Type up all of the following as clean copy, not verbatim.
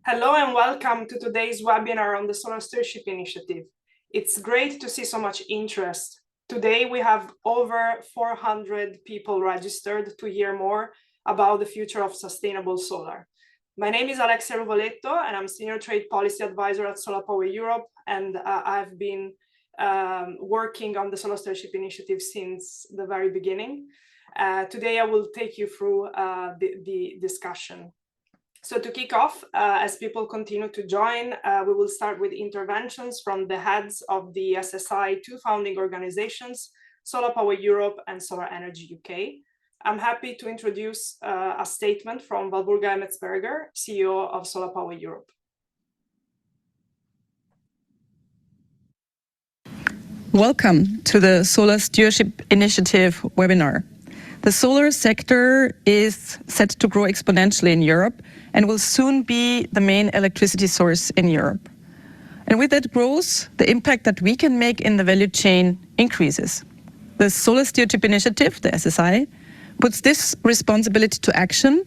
Hello and welcome to today's webinar on the Solar Stewardship Initiative. It's great to see so much interest. Today we have over 400 people registered to hear more about the future of sustainable solar. My name is Alexia Ruvoletto and I'm Senior Trade Policy Advisor at Solar Power Europe, and I've been working on the Solar Stewardship Initiative since the very beginning. Today I will take you through the discussion. So to kick off, as people continue to join, we will start with interventions from the heads of the SSI, two founding organizations, Solar Power Europe and Solar Energy UK. I'm happy to introduce a statement from Walburga Emmetsberger, CEO of Solar Power Europe. Welcome to the Solar Stewardship Initiative webinar. The solar sector is set to grow exponentially in Europe and will soon be the main electricity source in Europe. And with that growth, the impact that we can make in the value chain increases. The Solar Stewardship Initiative, the SSI, puts this responsibility to action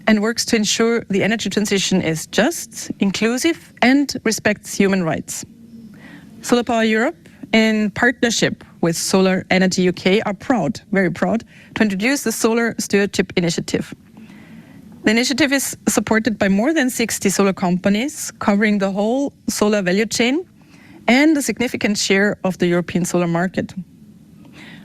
and works to ensure the energy transition is just, inclusive, and respects human rights. Solar Power Europe, in partnership with Solar Energy UK, are proud, very proud, to introduce the Solar Stewardship Initiative. The initiative is supported by more than 60 solar companies covering the whole solar value chain and a significant share of the European solar market.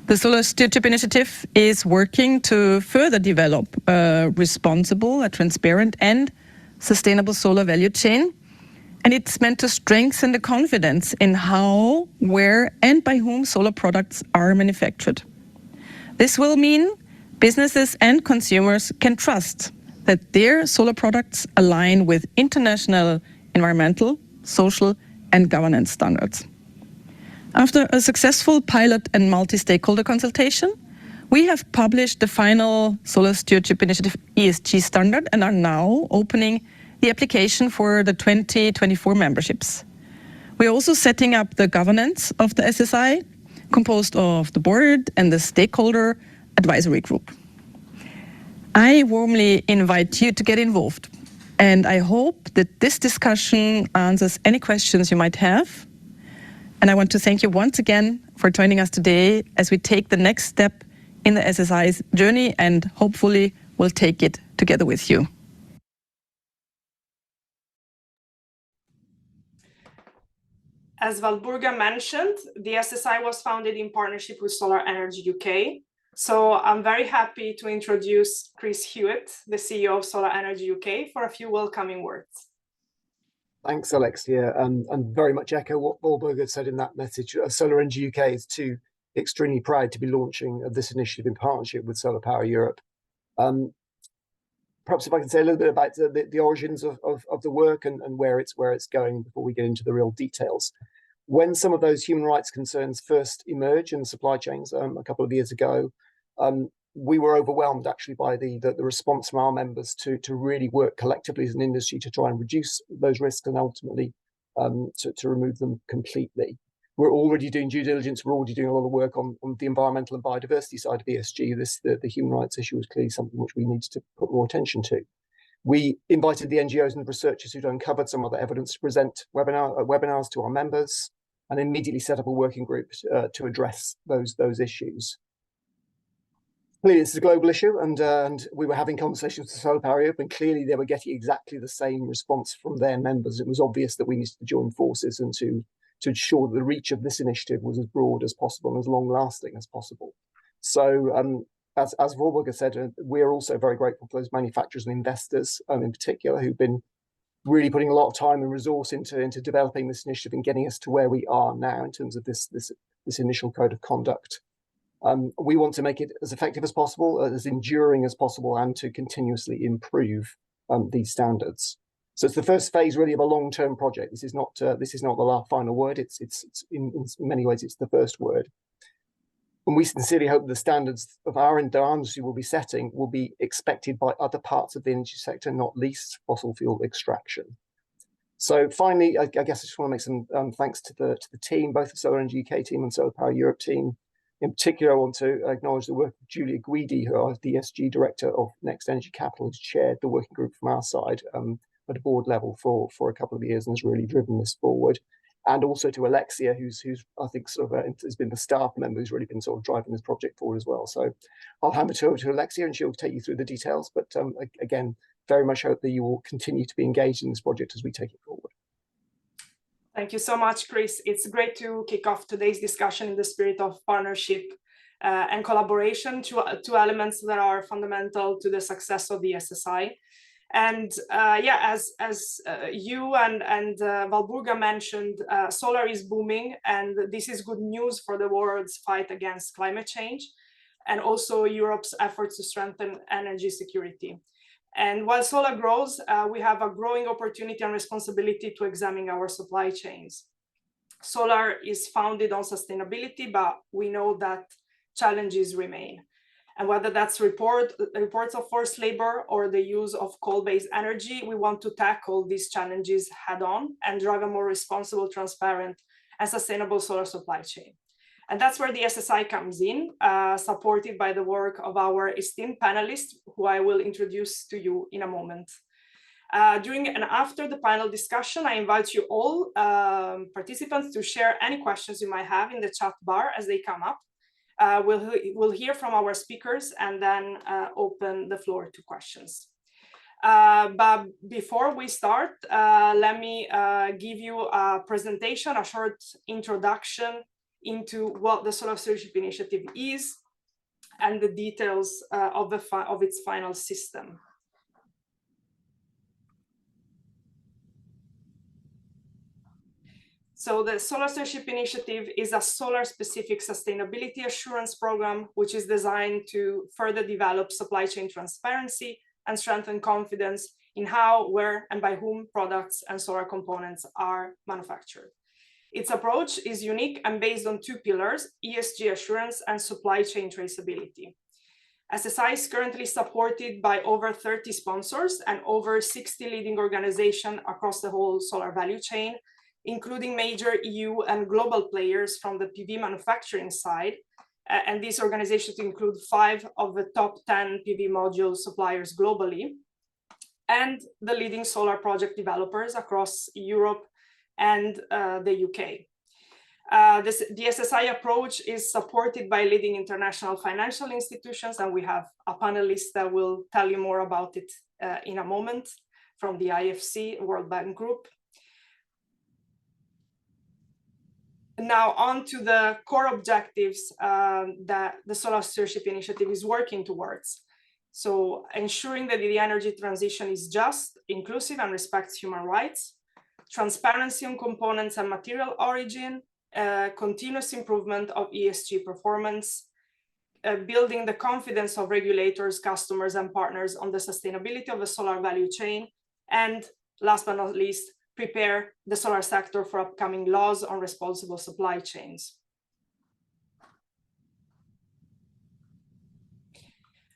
The Solar Stewardship Initiative is working to further develop a responsible, a transparent and sustainable solar value chain. And it's meant to strengthen the confidence in how, where, and by whom solar products are manufactured. This will mean businesses and consumers can trust that their solar products align with international environmental, social, and governance standards. After a successful pilot and multi-stakeholder consultation, we have published the final Solar Stewardship Initiative ESG standard and are now opening the application for the 2024 memberships. We're also setting up the governance of the SSI, composed of the board and the stakeholder advisory group. I warmly invite you to get involved, and I hope that this discussion answers any questions you might have. And I want to thank you once again for joining us today as we take the next step in the SSI's journey, and hopefully we'll take it together with you. As Walburga mentioned, the SSI was founded in partnership with Solar Energy UK. So I'm very happy to introduce Chris Hewitt, the CEO of Solar Energy UK, for a few welcoming words. Thanks, Alexia, and very much echo what Walburga said in that message. Solar Energy UK is too extremely proud to be launching this initiative in partnership with Solar Power Europe. Perhaps if I can say a little bit about the origins of the work and where it's going before we get into the real details. When some of those human rights concerns first emerged in the supply chains a couple of years ago, we were overwhelmed actually by the response from our members to really work collectively as an industry to try and reduce those risks and ultimately to remove them completely. We're already doing due diligence. We're already doing a lot of work on the environmental and biodiversity side of ESG. The human rights issue is clearly something which we needed to put more attention to. We invited the NGOs and researchers who'd uncovered some other evidence to present webinars to our members, and immediately set up a working group to address those issues. Clearly, this is a global issue, and we were having conversations with Solar Power Europe, and clearly they were getting exactly the same response from their members. It was obvious that we needed to join forces and to ensure that the reach of this initiative was as broad as possible and as long-lasting as possible. So, as Walburga said, we're also very grateful for those manufacturers and investors, in particular, who've been really putting a lot of time and resource into developing this initiative and getting us to where we are now in terms of this initial code of conduct. We want to make it as effective as possible, as enduring as possible, and to continuously improve these standards. So it's the first phase really of a long-term project. This is not the final word. It's in many ways it's the first word. And we sincerely hope the standards of our industry will be setting will be expected by other parts of the energy sector, not least fossil fuel extraction. So finally, I guess I just want to make some thanks to the team, both the Solar Energy UK team and Solar Power Europe team. In particular, I want to acknowledge the work of Julia Guidi, who is the ESG Director of Next Energy Capital, who's chaired the working group from our side. at a board level for a couple of years and has really driven this forward. And also to Alexia, who's I think sort of has been the staff member who's really been sort of driving this project forward as well. So I'll hand it over to Alexia and she'll take you through the details. But again, very much hope that you will continue to be engaged in this project as we take it forward. Thank you so much, Chris. It's great to kick off today's discussion in the spirit of partnership and collaboration, two elements that are fundamental to the success of the SSI. And yeah, as you and Valburga mentioned, solar is booming, and this is good news for the world's fight against climate change, and also Europe's efforts to strengthen energy security. And while solar grows, we have a growing opportunity and responsibility to examine our supply chains. Solar is founded on sustainability, but we know that challenges remain. And whether that's reports of forced labor or the use of coal-based energy, we want to tackle these challenges head-on and drive a more responsible, transparent, and sustainable solar supply chain. And that's where the SSI comes in, supported by the work of our esteemed panelists, who I will introduce to you in a moment. During and after the panel discussion, I invite you all participants to share any questions you might have in the chat bar as they come up. We'll hear from our speakers and then open the floor to questions. But before we start, let me give you a presentation, a short introduction into what the Solar Stewardship Initiative is and the details of its final system. So the Solar Stewardship Initiative is a solar-specific sustainability assurance program, which is designed to further develop supply chain transparency and strengthen confidence in how, where, and by whom products and solar components are manufactured. Its approach is unique and based on two pillars: ESG assurance and supply chain traceability. SSI is currently supported by over 30 sponsors and over 60 leading organizations across the whole solar value chain, including major EU and global players from the PV manufacturing side. And these organizations include 5 of the top 10 PV module suppliers globally, and the leading solar project developers across Europe and the UK. The SSI approach is supported by leading international financial institutions, and we have a panelist that will tell you more about it in a moment from the IFC World Bank Group. Now on to the core objectives that the Solar Stewardship Initiative is working towards. So ensuring that the energy transition is just, inclusive, and respects human rights, transparency on components and material origin, continuous improvement of ESG performance, building the confidence of regulators, customers, and partners on the sustainability of the solar value chain, and last but not least, prepare the solar sector for upcoming laws on responsible supply chains.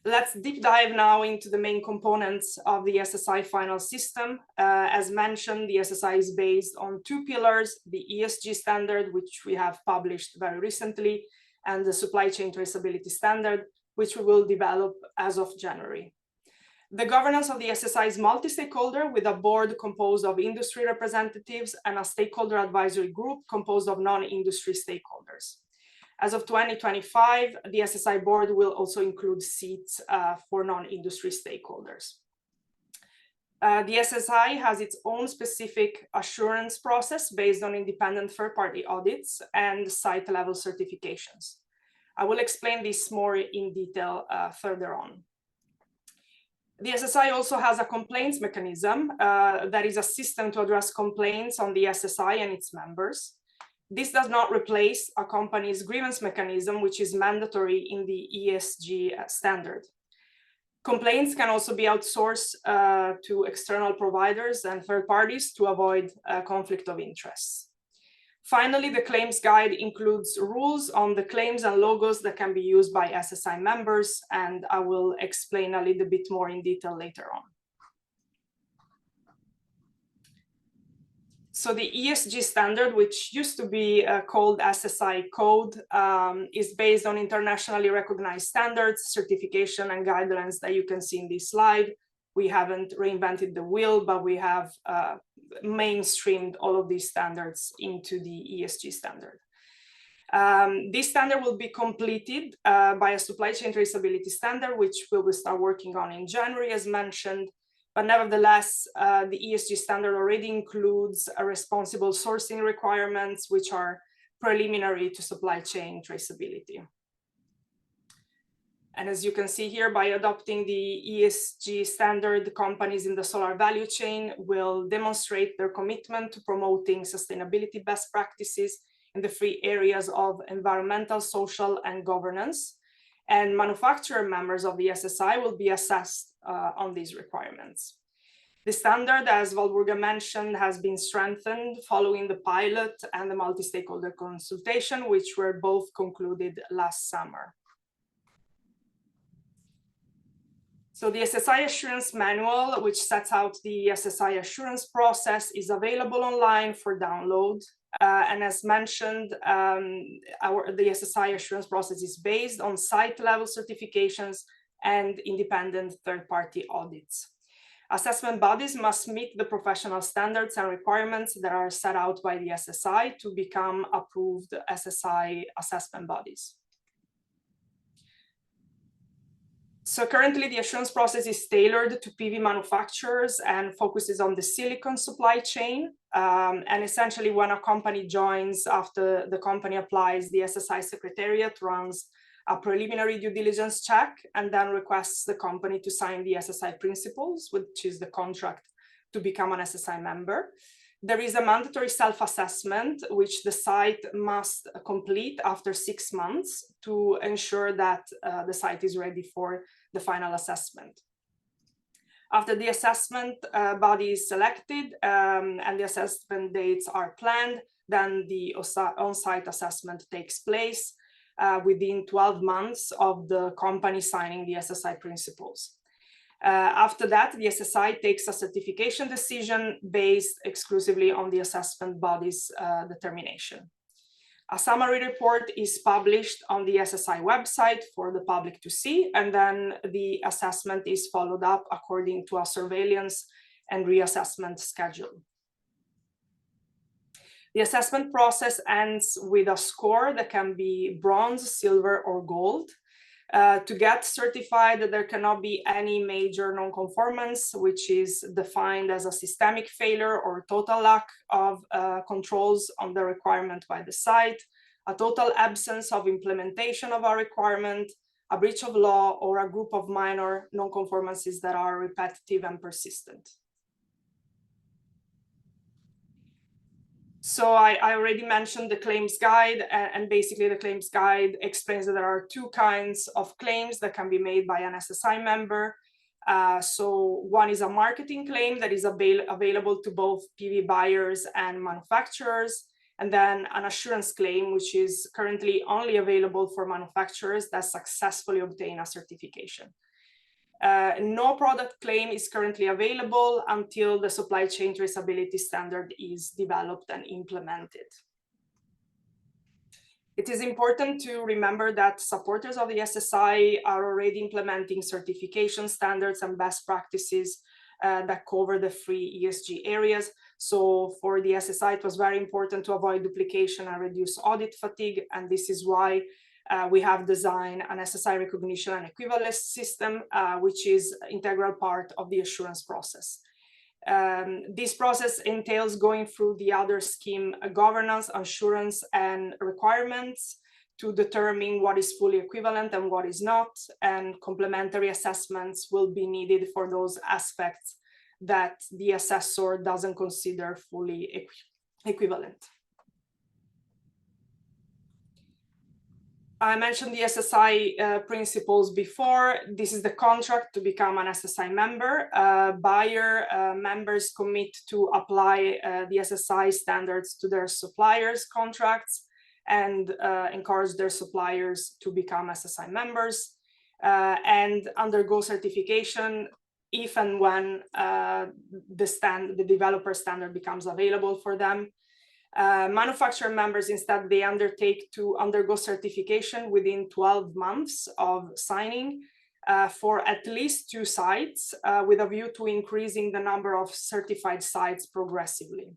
Let's deep dive now into the main components of the SSI final system. As mentioned, the SSI is based on two pillars: the ESG standard, which we have published very recently, and the supply chain traceability standard, which we will develop as of January. The governance of the SSI is multi-stakeholder, with a board composed of industry representatives and a stakeholder advisory group composed of non-industry stakeholders. As of 2025, the SSI board will also include seats for non-industry stakeholders. The SSI has its own specific assurance process based on independent third-party audits and site-level certifications. I will explain this more in detail further on. The SSI also has a complaints mechanism that is a system to address complaints on the SSI and its members. This does not replace a company's grievance mechanism, which is mandatory in the ESG standard. Complaints can also be outsourced to external providers and third parties to avoid conflict of interests. Finally, the claims guide includes rules on the claims and logos that can be used by SSI members, and I will explain a little bit more in detail later on. So the ESG standard, which used to be called SSI code, is based on internationally recognized standards, certification, and guidelines that you can see in this slide, we haven't reinvented the wheel, but we have mainstreamed all of these standards into the ESG standard. This standard will be completed by a supply chain traceability standard, which we will start working on in January, as mentioned. But nevertheless, the ESG standard already includes a responsible sourcing requirements, which are preliminary to supply chain traceability. And as you can see here, by adopting the ESG standard, the companies in the solar value chain will demonstrate their commitment to promoting sustainability best practices in the three areas of environmental, social, and governance. And manufacturer members of the SSI will be assessed on these requirements. The standard, as Valburga mentioned, has been strengthened following the pilot and the multi-stakeholder consultation, which were both concluded last summer. So the SSI Assurance Manual, which sets out the SSI assurance process, is available online for download. And as mentioned, the SSI assurance process is based on site-level certifications and independent third-party audits. Assessment bodies must meet the professional standards and requirements that are set out by the SSI to become approved SSI assessment bodies. So currently the assurance process is tailored to PV manufacturers and focuses on the silicon supply chain. And essentially when a company joins, after the company applies, the SSI Secretariat runs a preliminary due diligence check and then requests the company to sign the SSI principles, which is the contract to become an SSI member. There is a mandatory self-assessment, which the site must complete after 6 months to ensure that the site is ready for the final assessment. After the assessment body is selected and the assessment dates are planned, then the on-site assessment takes place within 12 months of the company signing the SSI principles. After that, the SSI takes a certification decision based exclusively on the assessment body's determination. A summary report is published on the SSI website for the public to see, and then the assessment is followed up according to a surveillance and reassessment schedule. The assessment process ends with a score that can be bronze, silver, or gold. To get certified, there cannot be any major non-conformance, which is defined as a systemic failure or total lack of controls on the requirement by the site, a total absence of implementation of a requirement, a breach of law, or a group of minor non-conformances that are repetitive and persistent. So I already mentioned the claims guide, and basically the claims guide explains that there are two kinds of claims that can be made by an SSI member. So one is a marketing claim that is available to both PV buyers and manufacturers, and then an assurance claim, which is currently only available for manufacturers that successfully obtain a certification. No product claim is currently available until the supply chain traceability standard is developed and implemented. It is important to remember that supporters of the SSI are already implementing certification standards and best practices that cover the three ESG areas. So for the SSI, it was very important to avoid duplication and reduce audit fatigue, and this is why we have designed an SSI recognition and equivalence system, which is an integral part of the assurance process. This process entails going through the other scheme governance, assurance, and requirements to determine what is fully equivalent and what is not, and complementary assessments will be needed for those aspects that the assessor doesn't consider fully equivalent. I mentioned the SSI principles before. This is the contract to become an SSI member. Buyer members commit to apply the SSI standards to their suppliers' contracts and encourage their suppliers to become SSI members and undergo certification if and when the developer standard becomes available for them. Manufacturer members, instead, they undertake to undergo certification within 12 months of signing. for at least 2 sites, with a view to increasing the number of certified sites progressively.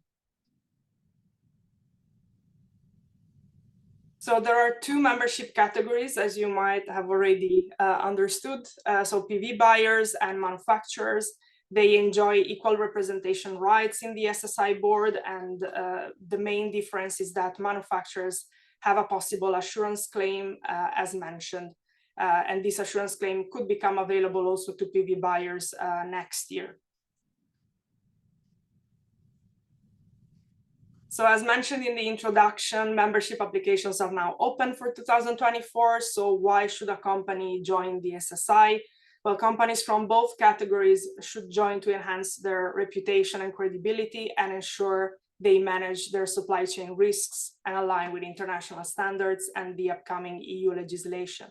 So there are 2 membership categories, as you might have already understood. So PV buyers and manufacturers, they enjoy equal representation rights in the SSI board, and the main difference is that manufacturers have a possible assurance claim, as mentioned, and this assurance claim could become available also to PV buyers next year. So as mentioned in the introduction, membership applications are now open for 2024. So why should a company join the SSI? Well, companies from both categories should join to enhance their reputation and credibility and ensure they manage their supply chain risks and align with international standards and the upcoming EU legislation.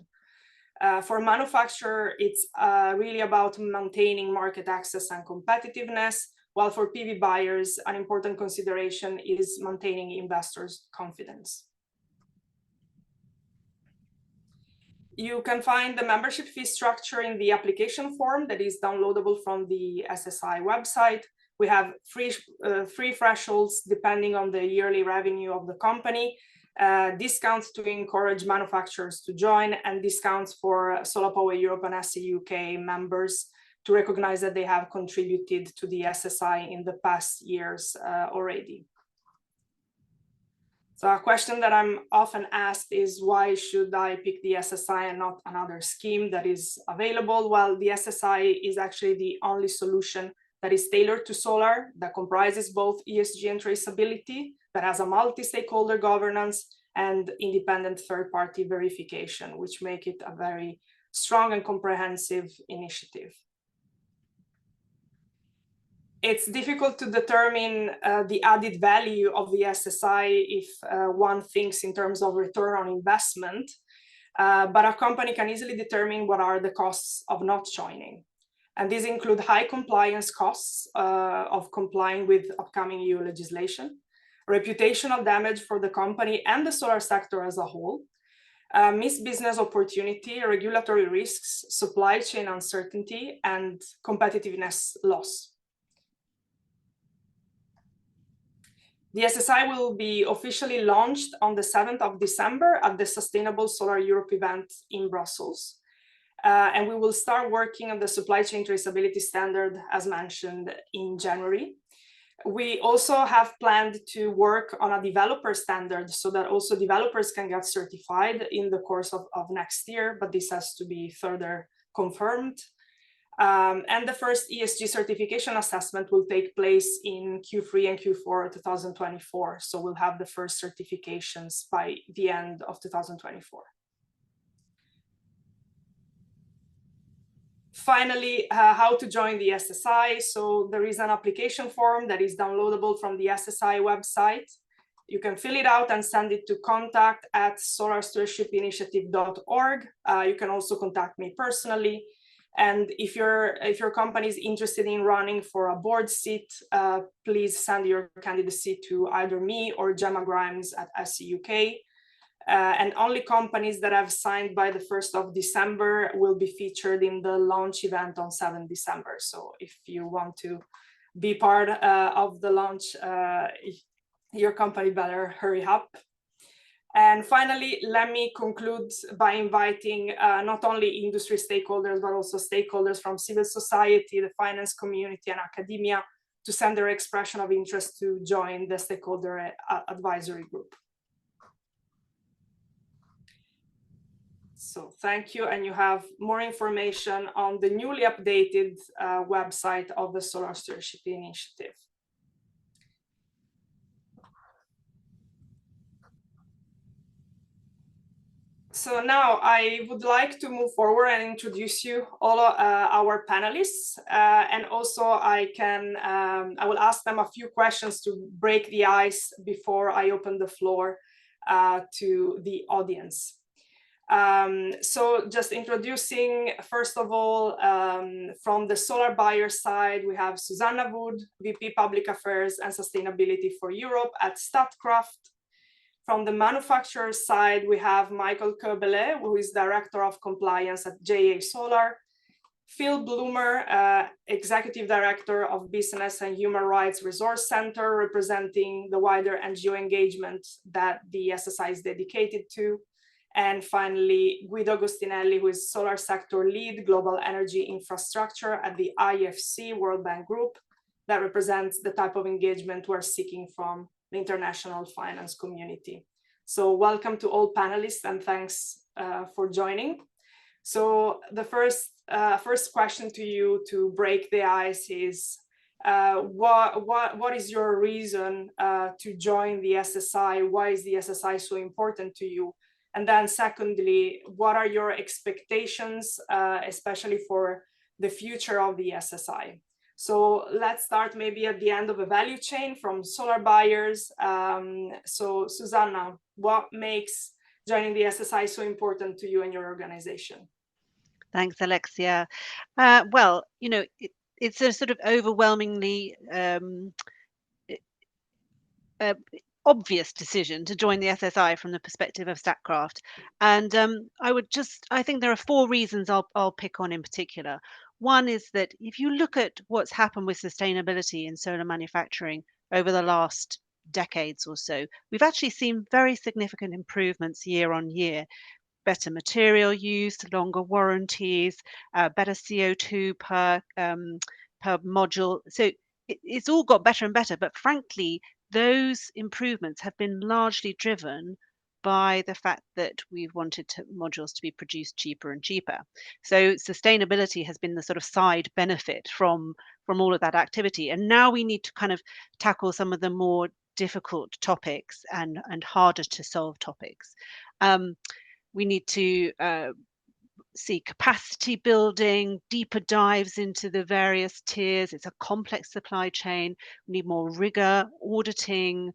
For manufacturer, it's really about maintaining market access and competitiveness, while for PV buyers, an important consideration is maintaining investors' confidence. You can find the membership fee structure in the application form that is downloadable from the SSI website. We have three thresholds depending on the yearly revenue of the company, discounts to encourage manufacturers to join, and discounts for Solar Power Europe and SE UK members to recognize that they have contributed to the SSI in the past years already. So a question that I'm often asked is, why should I pick the SSI and not another scheme that is available? Well, the SSI is actually the only solution that is tailored to solar, that comprises both ESG and traceability, that has a multi-stakeholder governance and independent third-party verification, which make it a very strong and comprehensive initiative. It's difficult to determine the added value of the SSI if one thinks in terms of return on investment, but a company can easily determine what are the costs of not joining. And these include high compliance costs of complying with upcoming EU legislation, reputational damage for the company and the solar sector as a whole, missed business opportunity, regulatory risks, supply chain uncertainty, and competitiveness loss. The SSI will be officially launched on the 7th of December at the Sustainable Solar Europe event in Brussels. And we will start working on the supply chain traceability standard, as mentioned, in January. We also have planned to work on a developer standard so that also developers can get certified in the course of next year, but this has to be further confirmed. And the first ESG certification assessment will take place in Q3 and Q4 2024. So we'll have the first certifications by the end of 2024. Finally, how to join the SSI. So there is an application form that is downloadable from the SSI website. You can fill it out and send it to contact@solarstewardshipinitiative.org. You can also contact me personally. And if your company is interested in running for a board seat, please send your candidacy to either me or Gemma Grimes at SE UK. And only companies that have signed by the 1st of December will be featured in the launch event on 7th December. So if you want to be part of the launch, your company better hurry up. And finally, let me conclude by inviting not only industry stakeholders, but also stakeholders from civil society, the finance community, and academia to send their expression of interest to join the stakeholder advisory group. So thank you, and you have more information on the newly updated website of the Solar Stewardship Initiative. So now I would like to move forward and introduce you all our panelists, and also I will ask them a few questions to break the ice before I open the floor to the audience. So just introducing, first of all, from the solar buyer side, we have Susanna Wood, VP Public Affairs and Sustainability for Europe at Statkraft. From the manufacturer side, we have Michael Koebele, who is Director of Compliance at JA Solar, Phil Bloomer, Executive Director of Business and Human Rights Resource Center, representing the wider NGO engagement that the SSI is dedicated to. And finally, Guido Agostinelli, who is Solar Sector Lead, Global Energy Infrastructure at the IFC World Bank Group, that represents the type of engagement we're seeking from the international finance community. So welcome to all panelists and thanks for joining. So the first question to you to break the ice is, what is your reason to join the SSI? Why is the SSI so important to you? And then secondly, what are your expectations, especially for the future of the SSI? So let's start maybe at the end of a value chain from solar buyers. So Susanna, what makes joining the SSI so important to you and your organization? Thanks, Alexia. Well, it's a sort of overwhelmingly obvious decision to join the SSI from the perspective of Statkraft. And I think there are four reasons I'll pick on in particular. One is that if you look at what's happened with sustainability in solar manufacturing over the last decades or so, we've actually seen very significant improvements year on year. Better material use, longer warranties, better CO2 per module. So it's all got better and better. But frankly, those improvements have been largely driven by the fact that we've wanted modules to be produced cheaper and cheaper. So sustainability has been the sort of side benefit from all of that activity. And now we need to kind of tackle some of the more difficult topics and harder to solve topics. We need to see capacity building, deeper dives into the various tiers. It's a complex supply chain. We need more rigor, auditing,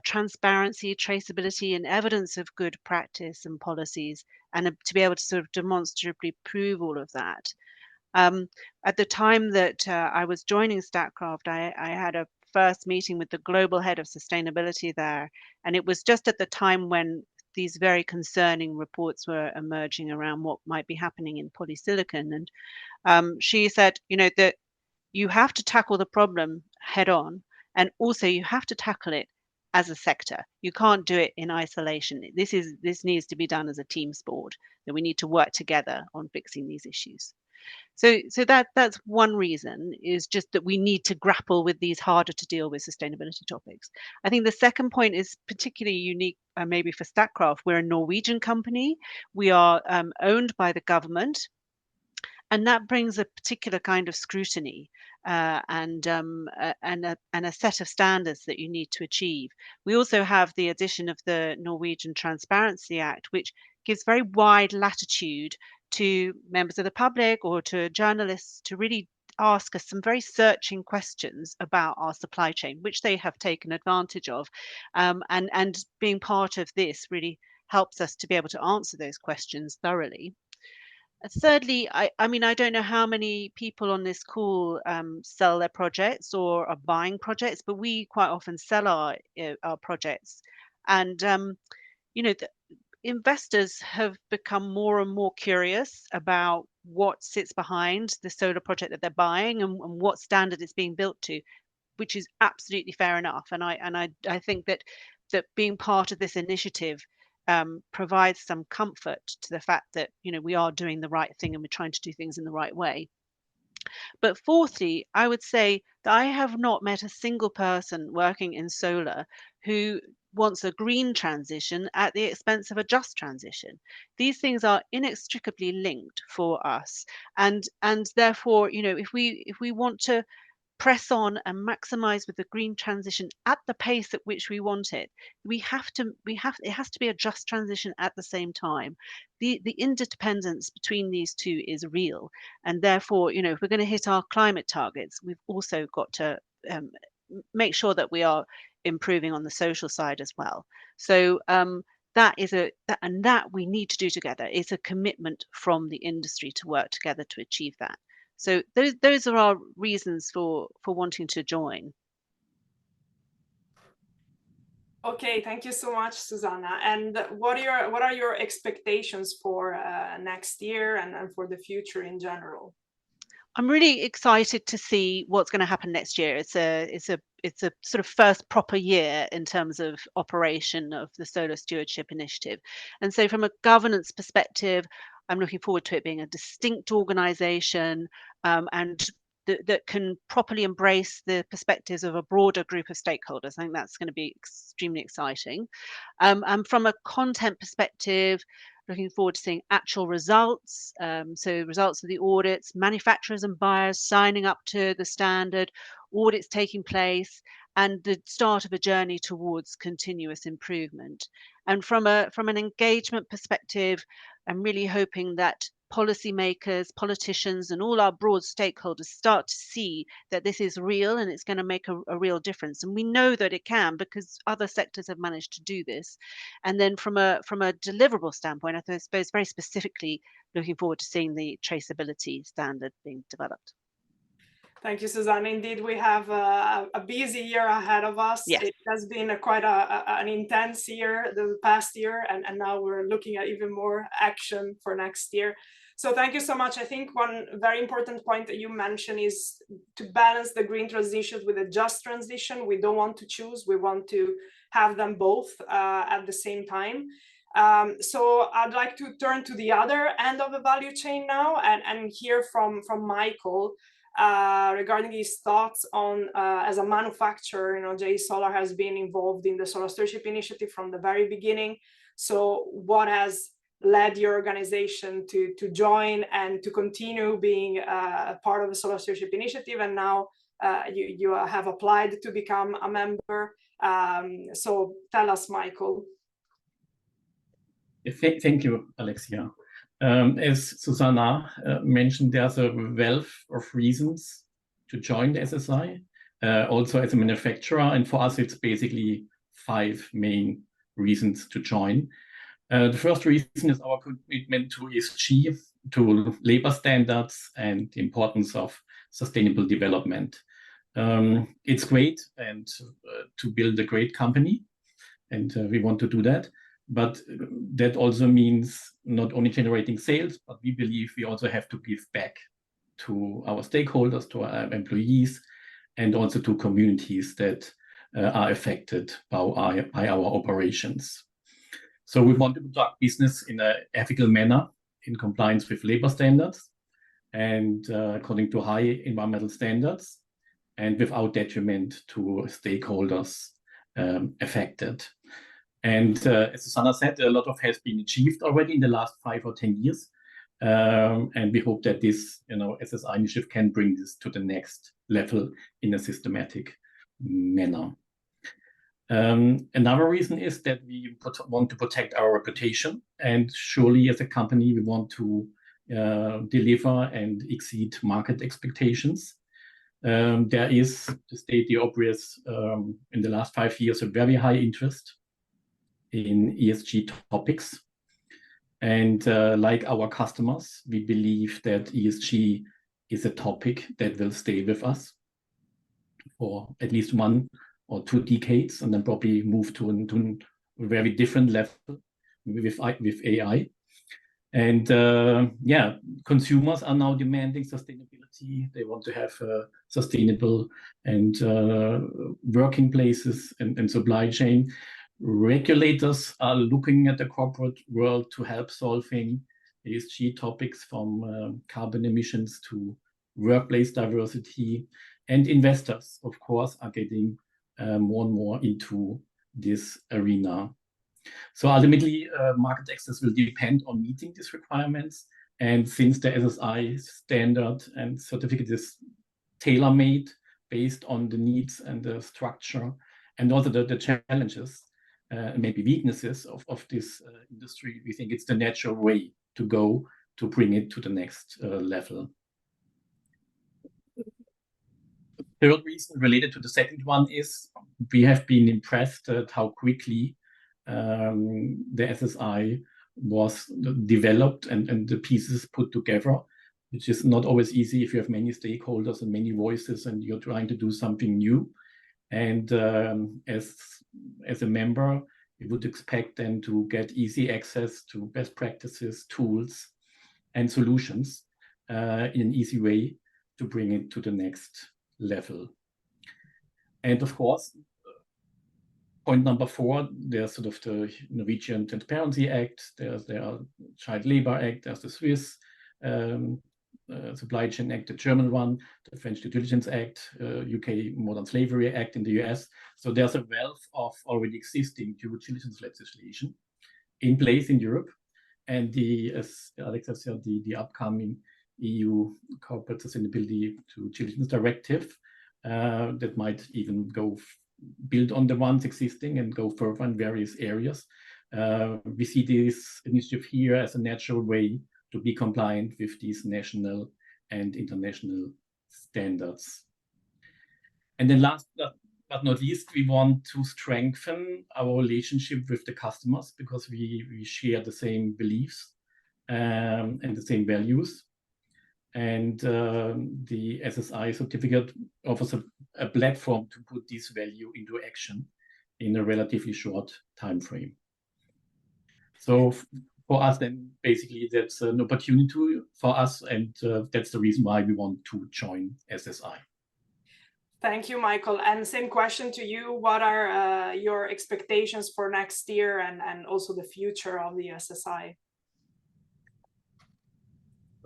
transparency, traceability, and evidence of good practice and policies, and to be able to sort of demonstrably prove all of that. At the time that I was joining Statkraft, I had a first meeting with the global head of sustainability there, and it was just at the time when these very concerning reports were emerging around what might be happening in polysilicon. And she said, that you have to tackle the problem head on, and also you have to tackle it as a sector. You can't do it in isolation. This needs to be done as a team sport, that we need to work together on fixing these issues. So that's one reason, is just that we need to grapple with these harder to deal with sustainability topics. I think the second point is particularly unique, maybe for Statkraft. We're a Norwegian company. We are owned by the government, and that brings a particular kind of scrutiny and a set of standards that you need to achieve. We also have the addition of the Norwegian Transparency Act, which gives very wide latitude to members of the public or to journalists to really ask us some very searching questions about our supply chain, which they have taken advantage of. And being part of this really helps us to be able to answer those questions thoroughly. Thirdly, I mean, I don't know how many people on this call sell their projects or are buying projects, but we quite often sell our projects. And, investors have become more and more curious about what sits behind the solar project that they're buying and what standard it's being built to, which is absolutely fair enough. And I think that being part of this initiative provides some comfort to the fact that we are doing the right thing and we're trying to do things in the right way. But fourthly, I would say that I have not met a single person working in solar who wants a green transition at the expense of a just transition. These things are inextricably linked for us, and therefore, if we want to press on and maximize with the green transition at the pace at which we want it, it has to be a just transition at the same time. The interdependence between these two is real, and therefore, if we're going to hit our climate targets, we've also got to make sure that we are improving on the social side as well. So that we need to do together. It's a commitment from the industry to work together to achieve that. So those are our reasons for wanting to join. Okay, thank you so much, Susanna. And what are your expectations for next year and for the future in general? I'm really excited to see what's going to happen next year. It's a sort of first proper year in terms of operation of the Solar Stewardship Initiative. And so from a governance perspective, I'm looking forward to it being a distinct organization, and that can properly embrace the perspectives of a broader group of stakeholders. I think that's going to be extremely exciting. And from a content perspective, looking forward to seeing actual results. So results of the audits, manufacturers and buyers signing up to the standard, audits taking place, and the start of a journey towards continuous improvement. And from an engagement perspective, I'm really hoping that policymakers, politicians, and all our broad stakeholders start to see that this is real and it's going to make a real difference. And we know that it can, because other sectors have managed to do this. And then from a deliverable standpoint, I suppose very specifically looking forward to seeing the traceability standard being developed. Thank you, Susanne. Indeed, we have a busy year ahead of us. Yes. It has been quite an intense year, the past year, and now we're looking at even more action for next year. So thank you so much. I think one very important point that you mentioned is to balance the green transition with a just transition. We don't want to choose. We want to have them both at the same time. So I'd like to turn to the other end of the value chain now and hear from Michael. Regarding his thoughts on, as a manufacturer, JE Solar has been involved in the Solar Stewardship Initiative from the very beginning. So what has led your organization to join and to continue being a part of the Solar Stewardship Initiative? And now you have applied to become a member. So tell us, Michael. Thank you, Alexia. As Susanna mentioned, there's a wealth of reasons to join the SSI, also as a manufacturer. And for us, it's basically 5 main reasons to join. The first reason is our commitment to ESG, to labor standards, and the importance of sustainable development. It's great and to build a great company, and we want to do that. But that also means not only generating sales, but we believe we also have to give back to our stakeholders, to our employees, and also to communities that are affected by our operations. So we want to conduct business in an ethical manner, in compliance with labor standards, and according to high environmental standards, and without detriment to stakeholders affected. And as Susanna said, a lot has been achieved already in the last 5 or 10 years. And we hope that this SSI initiative can bring this to the next level in a systematic manner. Another reason is that we want to protect our reputation. And surely as a company, we want to deliver and exceed market expectations. There is, to state the obvious, in the last 5 years, a very high interest in ESG topics. And like our customers, we believe that ESG is a topic that will stay with us for at least 1 or 2 decades, and then probably move to a very different level with AI. And consumers are now demanding sustainability. They want to have sustainable and working places and supply chain. Regulators are looking at the corporate world to help solving ESG topics, from carbon emissions to workplace diversity. And investors, of course, are getting more and more into this arena. So ultimately, market access will depend on meeting these requirements. And since the SSI standard and certificate is tailor-made based on the needs and the structure, and also the challenges, maybe weaknesses of this industry, we think it's the natural way to go to bring it to the next level. The third reason related to the second one is we have been impressed at how quickly the SSI was developed and the pieces put together, which is not always easy if you have many stakeholders and many voices and you're trying to do something new. And as a member, we would expect them to get easy access to best practices, tools, and solutions in an easy way. to bring it to the next level. And of course, point number 4, there's sort of the Norwegian Transparency Act, there's the Child Labor Act, there's the Swiss Supply Chain Act, the German one, the French Due Diligence Act, UK Modern Slavery Act in the US. So there's a wealth of already existing due diligence legislation in place in Europe. And as Alexa said, the upcoming EU Corporate Sustainability Due Diligence Directive that might even build on the ones existing and go further in various areas. We see this initiative here as a natural way to be compliant with these national and international standards. And then last but not least, we want to strengthen our relationship with the customers because we share the same beliefs and the same values. And the SSI certificate offers a platform to put this value into action in a relatively short time frame. So for us, then basically that's an opportunity for us, and that's the reason why we want to join SSI. Thank you, Michael. And same question to you. What are your expectations for next year and also the future of the SSI?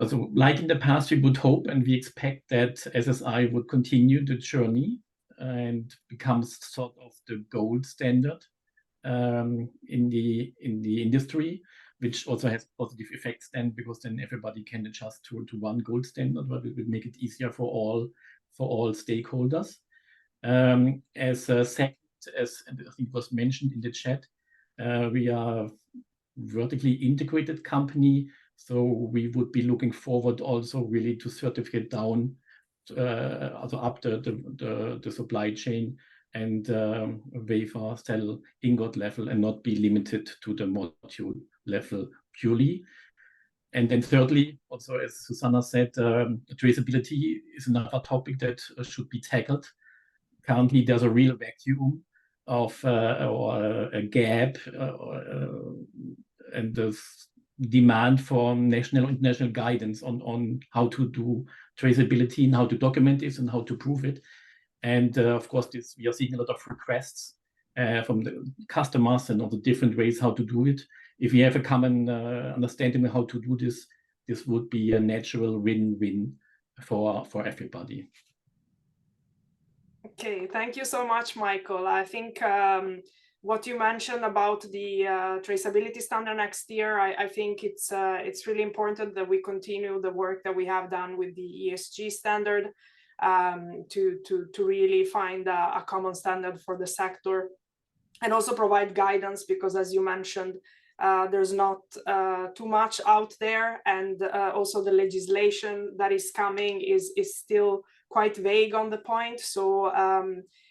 So like in the past, we would hope and we expect that SSI would continue the journey and becomes sort of the gold standard in the industry, which also has positive effects then, because then everybody can adjust to one gold standard, but it will make it easier for all stakeholders. As a second, as I think was mentioned in the chat, we are a vertically integrated company. So we would be looking forward also really to certificate down, also up the supply chain and wafer cell ingot level, and not be limited to the module level purely. And then thirdly, also as Susanna said, traceability is another topic that should be tackled. Currently, there's a real vacuum of or a gap, and there's demand for national and international guidance on how to do traceability and how to document this and how to prove it. And of course, we are seeing a lot of requests from the customers and all the different ways how to do it. If we have a common understanding of how to do this, this would be a natural win-win for everybody. Okay, thank you so much, Michael. I think what you mentioned about the traceability standard next year, I think it's really important that we continue the work that we have done with the ESG standard to really find a common standard for the sector, and also provide guidance, because as you mentioned, there's not too much out there, and also the legislation that is coming is still quite vague on the point. So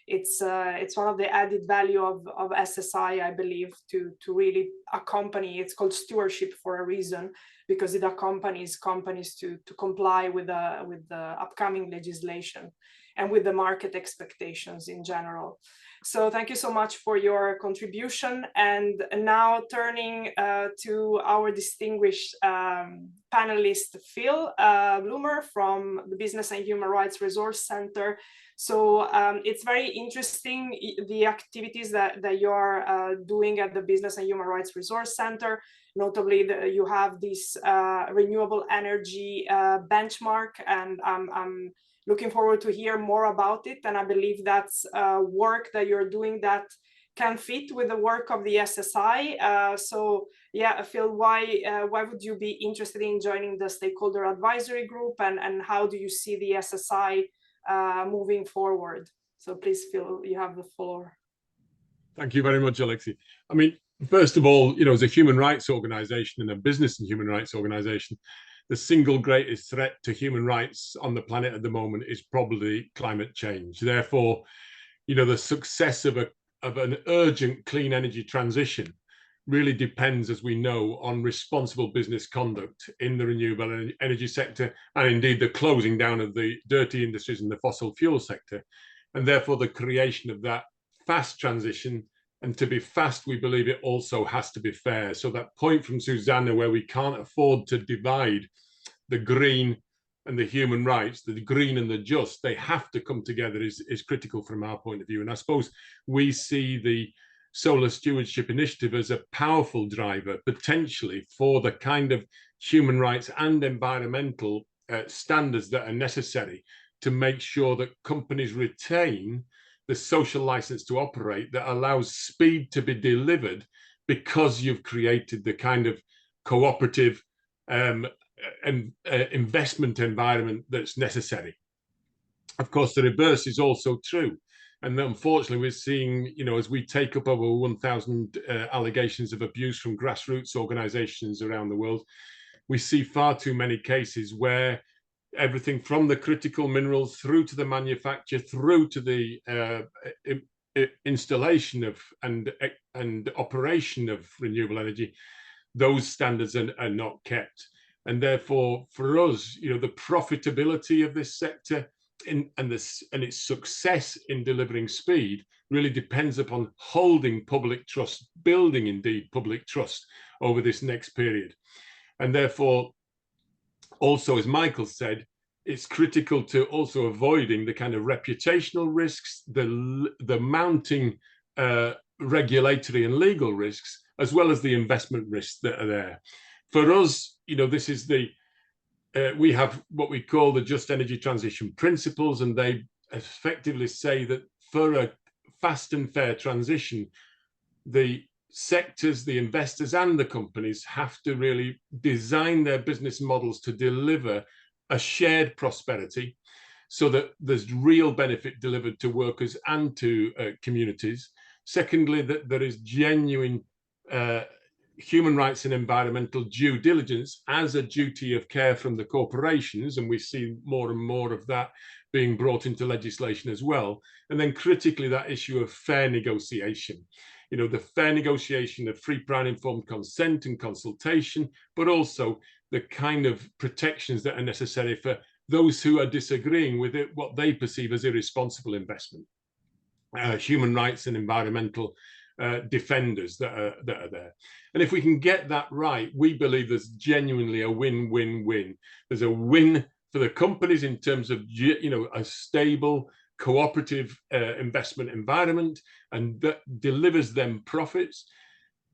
it's one of the added value of SSI, I believe, to really accompany. It's called stewardship for a reason, because it accompanies companies to comply with the upcoming legislation and with the market expectations in general. So thank you so much for your contribution. And now turning to our distinguished panelist, Phil Bloomer from the Business and Human Rights Resource Center. So it's very interesting, the activities that you are doing at the Business and Human Rights Resource Center. Notably, you have this renewable energy benchmark, and I'm looking forward to hear more about it. And I believe that's work that you're doing that can fit with the work of the SSI. So yeah, Phil, why would you be interested in joining the stakeholder advisory group, and how do you see the SSI moving forward? So please, Phil, you have the floor. Thank you very much, Alexi. I mean, first of all, you know, as a human rights organization and a business and human rights organization, the single greatest threat to human rights on the planet at the moment is probably climate change. Therefore, you know, the success of an urgent clean energy transition really depends, as we know, on responsible business conduct in the renewable energy sector, and indeed the closing down of the dirty industries in the fossil fuel sector. And therefore, the creation of that fast transition. And to be fast, we believe it also has to be fair. So that point from Susanna, where we can't afford to divide the green and the human rights, the green and the just, they have to come together is critical from our point of view. And I suppose we see the Solar Stewardship Initiative as a powerful driver, potentially, for the kind of human rights and environmental standards that are necessary to make sure that companies retain the social license to operate that allows speed to be delivered, because you've created the kind of cooperative and investment environment that's necessary. Of course, the reverse is also true. And unfortunately, we're seeing, as we take up over 1,000 allegations of abuse from grassroots organizations around the world, we see far too many cases where everything from the critical minerals through to the manufacture, through to the installation of and operation of renewable energy, those standards are not kept. And therefore, for us, the profitability of this sector and its success in delivering speed really depends upon holding public trust, building indeed public trust over this next period. And therefore, also, as Michael said, it's critical to also avoiding the kind of reputational risks, the mounting regulatory and legal risks, as well as the investment risks that are there. For us, this is we have what we call the Just Energy Transition Principles, and they effectively say that for a fast and fair transition, the sectors, the investors and the companies have to really design their business models to deliver a shared prosperity, so that there's real benefit delivered to workers and to communities. Secondly, that there is genuine human rights and environmental due diligence as a duty of care from the corporations, and we see more and more of that being brought into legislation as well. And then critically, that issue of fair negotiation, the fair negotiation of free, prior, and informed consent and consultation, but also the kind of protections that are necessary for those who are disagreeing with it, what they perceive as irresponsible investment, human rights and environmental defenders that are there. And if we can get that right, we believe there's genuinely a win-win-win. There's a win for the companies in terms of a stable, cooperative investment environment, and that delivers them profits.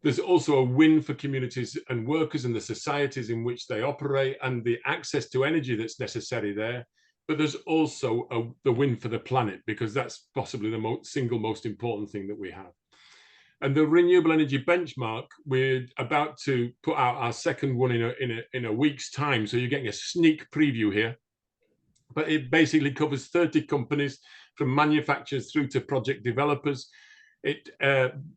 There's also a win for communities and workers and the societies in which they operate, and the access to energy that's necessary there. But there's also the win for the planet, because that's possibly the single most important thing that we have. And the renewable energy benchmark, we're about to put out our second one in a week's time, so you're getting a sneak preview here. But it basically covers 30 companies, from manufacturers through to project developers. It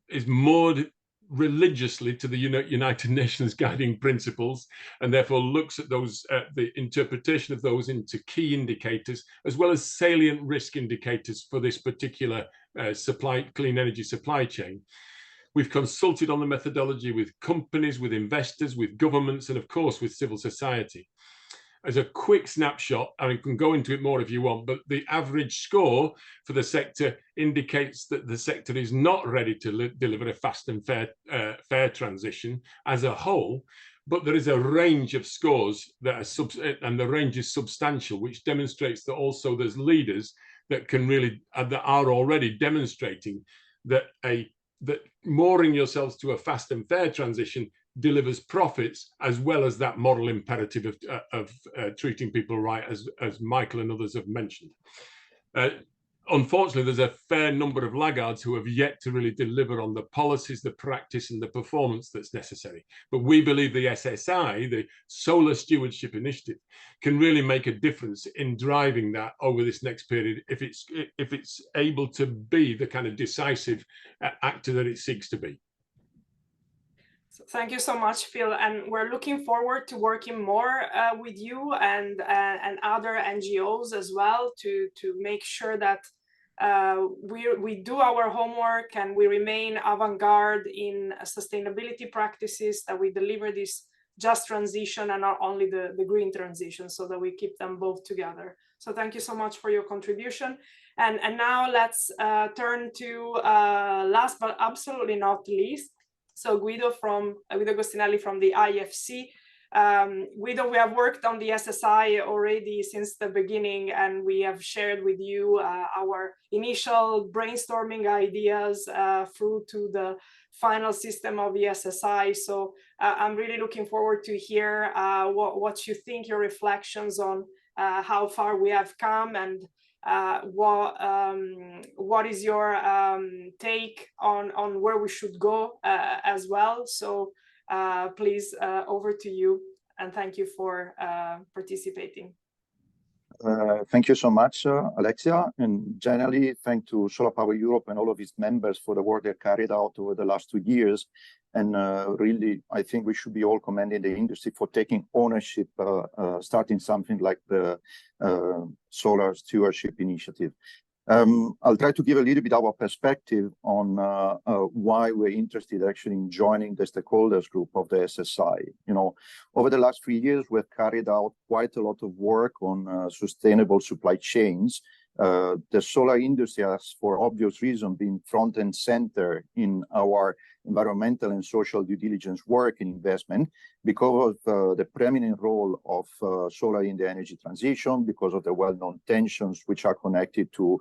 is moored religiously to the United Nations guiding principles, and therefore looks at those, the interpretation of those into key indicators, as well as salient risk indicators for this particular clean energy supply chain. We've consulted on the methodology with companies, with investors, with governments, and of course with civil society. As a quick snapshot, I can go into it more if you want, but the average score for the sector indicates that the sector is not ready to deliver a fast and fair transition as a whole, but there is a range of scores that are and the range is substantial, which demonstrates that also there's leaders that can really that are already demonstrating that that mooring yourselves to a fast and fair transition delivers profits, as well as that moral imperative of treating people right, as Michael and others have mentioned. Unfortunately, there's a fair number of laggards who have yet to really deliver on the policies, the practice, and the performance that's necessary. But we believe the SSI, the Solar Stewardship Initiative, can really make a difference in driving that over this next period, if it's able to be the kind of decisive actor that it seeks to be. So thank you so much, Phil, and we're looking forward to working more with you and other NGOs as well to make sure that we do our homework and we remain avant-garde in sustainability practices, that we deliver this just transition and not only the green transition, so that we keep them both together. So thank you so much for your contribution. And now let's turn to last but absolutely not least, so Guido Agostinelli from the IFC. Guido, we have worked on the SSI already since the beginning, and we have shared with you our initial brainstorming ideas through to the final system of the SSI. So I'm really looking forward to hear what you think, your reflections on how far we have come, and what is your take on where we should go as well. So please, over to you, and thank you for participating. Thank you so much, Alexia, and generally thank to Solar Power Europe and all of its members for the work they carried out over the last 2 years. And really, I think we should be all commending the industry for taking ownership, starting something like the Solar Stewardship Initiative. I'll try to give a little bit of our perspective on why we're interested actually in joining the stakeholders group of the SSI. You know, over the last 3 years, we've carried out quite a lot of work on sustainable supply chains. The solar industry has, for obvious reason, been front and center in our environmental and social due diligence work and investment because of the preeminent role of solar in the energy transition, because of the well-known tensions which are connected to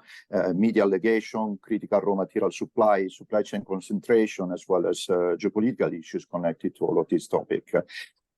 media allegation, critical raw material supply, supply chain concentration, as well as geopolitical issues connected to all of this topic.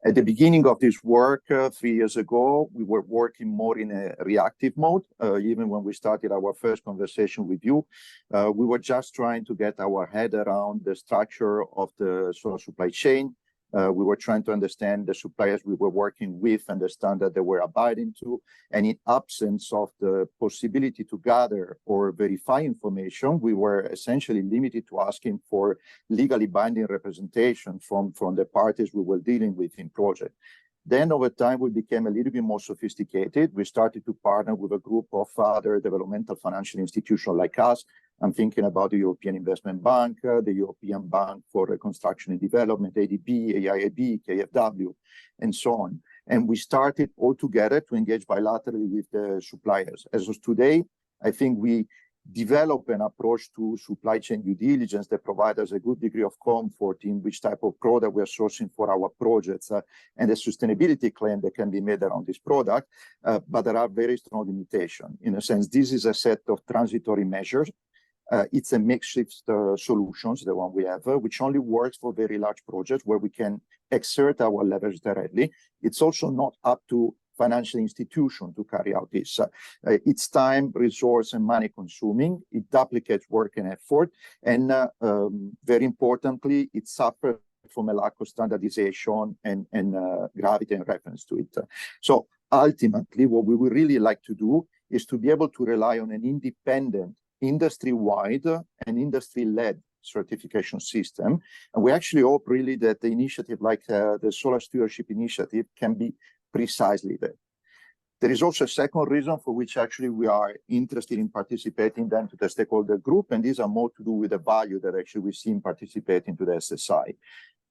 At the beginning of this work 3 years ago, we were working more in a reactive mode. Even when we started our first conversation with you, we were just trying to get our head around the structure of the solar supply chain. We were trying to understand the suppliers we were working with and the standard they were abiding to. And in absence of the possibility to gather or verify information, we were essentially limited to asking for legally binding representation from the parties we were dealing with in project. Then over time, we became a little bit more sophisticated. We started to partner with a group of other developmental financial institutions like us. I'm thinking about the European Investment Bank, the European Bank for Reconstruction and Development, ADB, AIIB, KfW, and so on. And we started all together to engage bilaterally with the suppliers. As of today, I think we develop an approach to supply chain due diligence that provides us a good degree of comfort in which type of product we are sourcing for our projects and the sustainability claim that can be made around this product. But there are very strong limitations. In a sense, this is a set of transitory measures. It's a makeshift solutions, the one we have, which only works for very large projects where we can exert our leverage directly. It's also not up to financial institution to carry out this. It's time, resource, and money consuming. It duplicates work and effort. And very importantly, it suffers from a lack of standardization and gravity and reference to it. So ultimately, what we would really like to do is to be able to rely on an independent, industry-wide and industry-led certification system. And we actually hope really that the initiative like the Solar Stewardship Initiative can be precisely that. There is also a second reason for which actually we are interested in participating then to the stakeholder group, and these are more to do with the value that actually we see in participating to the SSI.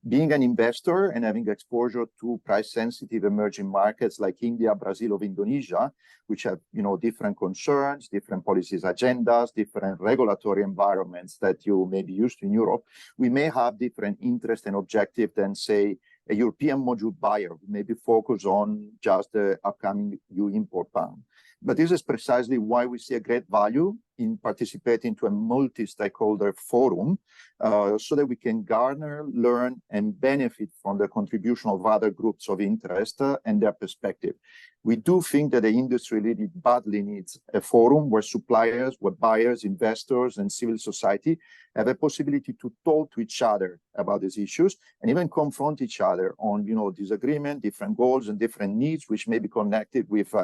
Being an investor and having exposure to price-sensitive emerging markets like India, Brazil, or Indonesia, which have different concerns, different policies, agendas, different regulatory environments that you may be used to in Europe, we may have different interests and objectives than, say, a European module buyer who maybe focus on just the upcoming EU import ban. But this is precisely why we see a great value in participating to a multi-stakeholder forum so that we can garner, learn, and benefit from the contribution of other groups of interest and their perspective. We do think that the industry really badly needs a forum where suppliers, where buyers, investors, and civil society have a possibility to talk to each other about these issues and even confront each other on, disagreement, different goals, and different needs, which may be connected with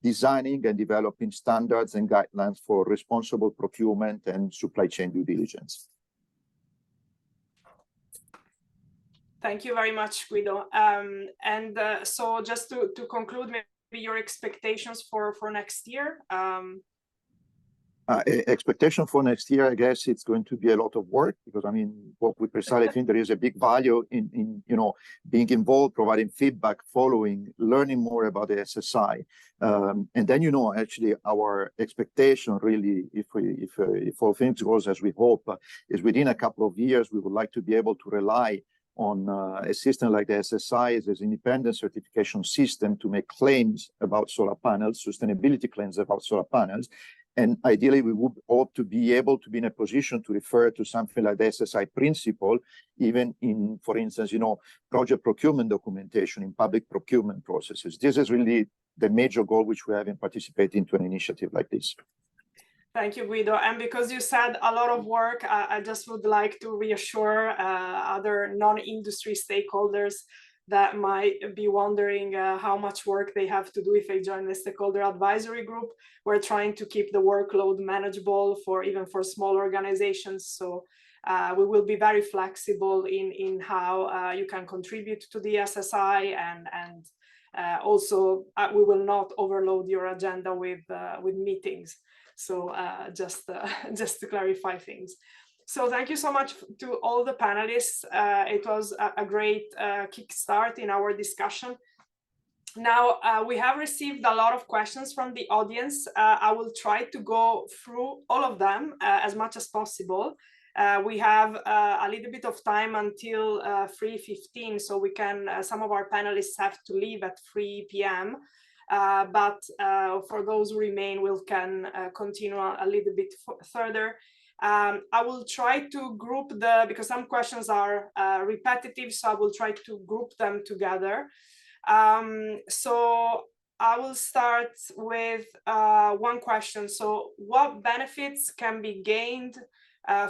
designing and developing standards and guidelines for responsible procurement and supply chain due diligence. Thank you very much, Guido. So just to conclude, maybe your expectations for next year? Expectation for next year, I guess it's going to be a lot of work because, what we precisely think there is a big value in being involved, providing feedback, following, learning more about the SSI. And then, actually our expectation really, if all things goes as we hope, is within a couple of years, we would like to be able to rely on a system like the SSI as an independent certification system to make claims about solar panels, sustainability claims about solar panels. And ideally, we would hope to be able to be in a position to refer to something like the SSI principle, even in, for instance, project procurement documentation in public procurement processes. This is really the major goal which we have in participating to an initiative like this. Thank you, Guido. And because you said a lot of work, I just would like to reassure other non-industry stakeholders that might be wondering how much work they have to do if they join the stakeholder advisory group. We're trying to keep the workload manageable even for small organizations. So we will be very flexible in how you can contribute to the SSI, and also we will not overload your agenda with meetings. So just to clarify things. So thank you so much to all the panelists. It was a great kickstart in our discussion. Now, we have received a lot of questions from the audience. I will try to go through all of them as much as possible. We have a little bit of time until 3:15, so we can, some of our panelists have to leave at 3 p.m. But for those who remain, we can continue a little bit further. I will try to group because some questions are repetitive, so I will try to group them together. So I will start with one question. So what benefits can be gained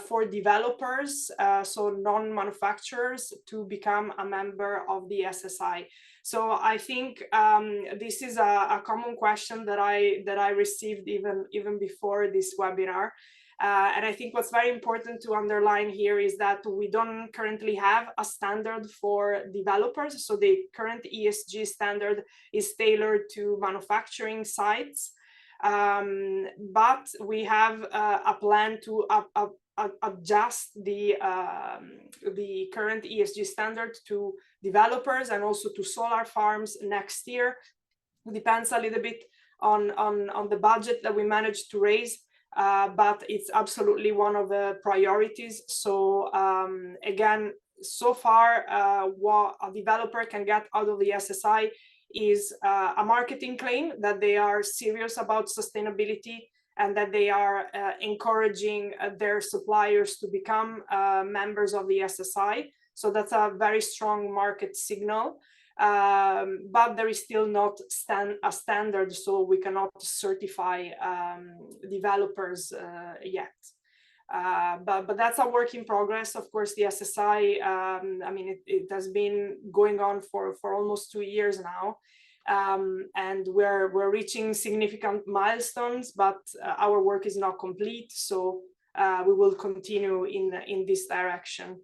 for developers, so non-manufacturers, to become a member of the SSI? So I think this is a common question that I received even before this webinar. And I think what's very important to underline here is that we don't currently have a standard for developers. So the current ESG standard is tailored to manufacturing sites. But we have a plan to adjust the current ESG standard to developers and also to solar farms next year. It depends a little bit on the budget that we managed to raise, but it's absolutely one of the priorities. So again, so far, what a developer can get out of the SSI is a marketing claim that they are serious about sustainability and that they are encouraging their suppliers to become members of the SSI. So that's a very strong market signal. But there is still not a standard, so we cannot certify developers yet. But that's a work in progress. Of course, the SSI, I mean, it has been going on for almost 2 years now. And we're reaching significant milestones, but our work is not complete. So we will continue in this direction.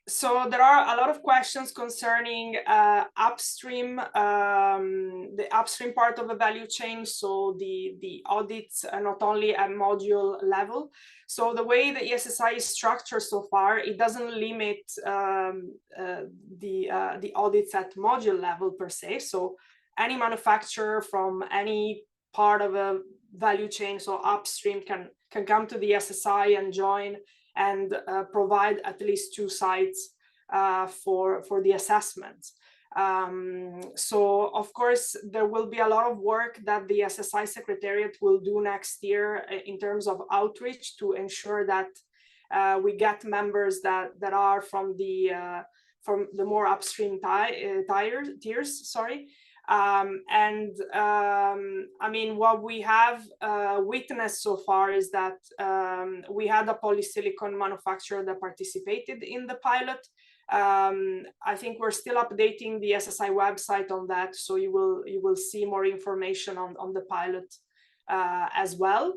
So there are a lot of questions concerning upstream, the upstream part of the value chain. So the audits are not only at module level. So the way the SSI is structured so far, it doesn't limit the audits at module level per se. So any manufacturer from any part of a value chain, so upstream, can come to the SSI and join and provide at least 2 sites for the assessments. So of course, there will be a lot of work that the SSI Secretariat will do next year in terms of outreach to ensure that we get members that are from the more upstream tiers, sorry. I mean, what we have witnessed so far is that we had a polysilicon manufacturer that participated in the pilot. I think we're still updating the SSI website on that, so you will see more information on the pilot as well.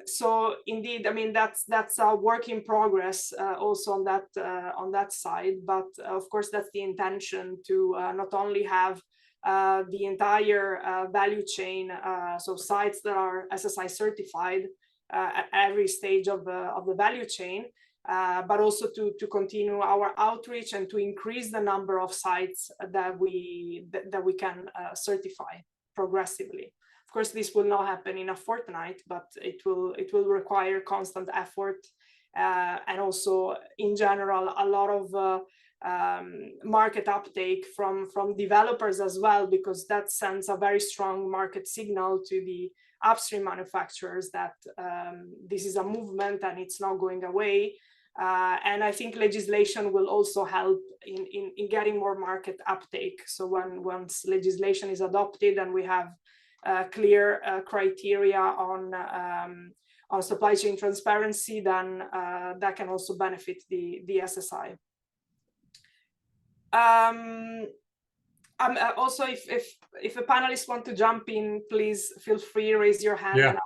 So indeed, I mean, that's a work in progress also on that side. But of course, that's the intention, to not only have the entire value chain, so sites that are SSI certified at every stage of the value chain, but also to continue our outreach and to increase the number of sites that we can certify progressively. Of course, this will not happen in a fortnight, but it will require constant effort and also in general a lot of market uptake from developers as well, because that sends a very strong market signal to the upstream manufacturers that this is a movement and it's not going away. And I think legislation will also help in getting more market uptake. So once legislation is adopted and we have clear criteria on supply chain transparency, then that can also benefit the SSI. Also, if a panelist want to jump in, please feel free, raise your hand, and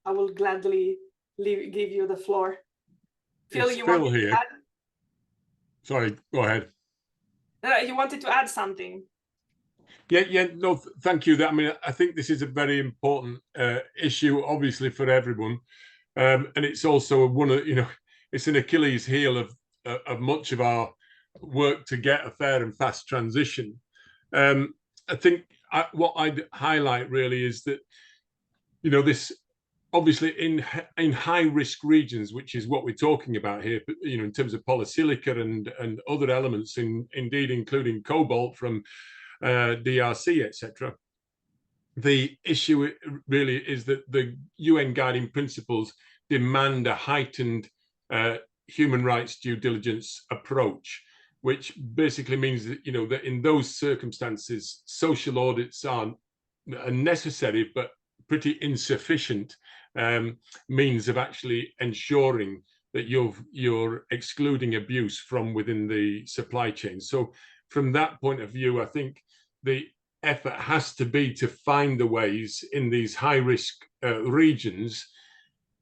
I will gladly give you the floor. Phil, you Phil wanted here. to add? Sorry, go ahead. You wanted to add something? No, thank you. I mean, I think this is a very important issue, obviously, for everyone, and it's also one of, it's an Achilles heel of much of our work to get a fair and fast transition. I think what I'd highlight really is that, this obviously in high risk regions, which is what we're talking about here, but, in terms of polysilica and other elements, indeed including cobalt from DRC, etc. The issue really is that the UN guiding principles demand a heightened human rights due diligence approach, which basically means that, that in those circumstances, social audits are necessary, but pretty insufficient means of actually ensuring that you're excluding abuse from within the supply chain. So from that point of view, I think the effort has to be to find the ways in these high-risk regions,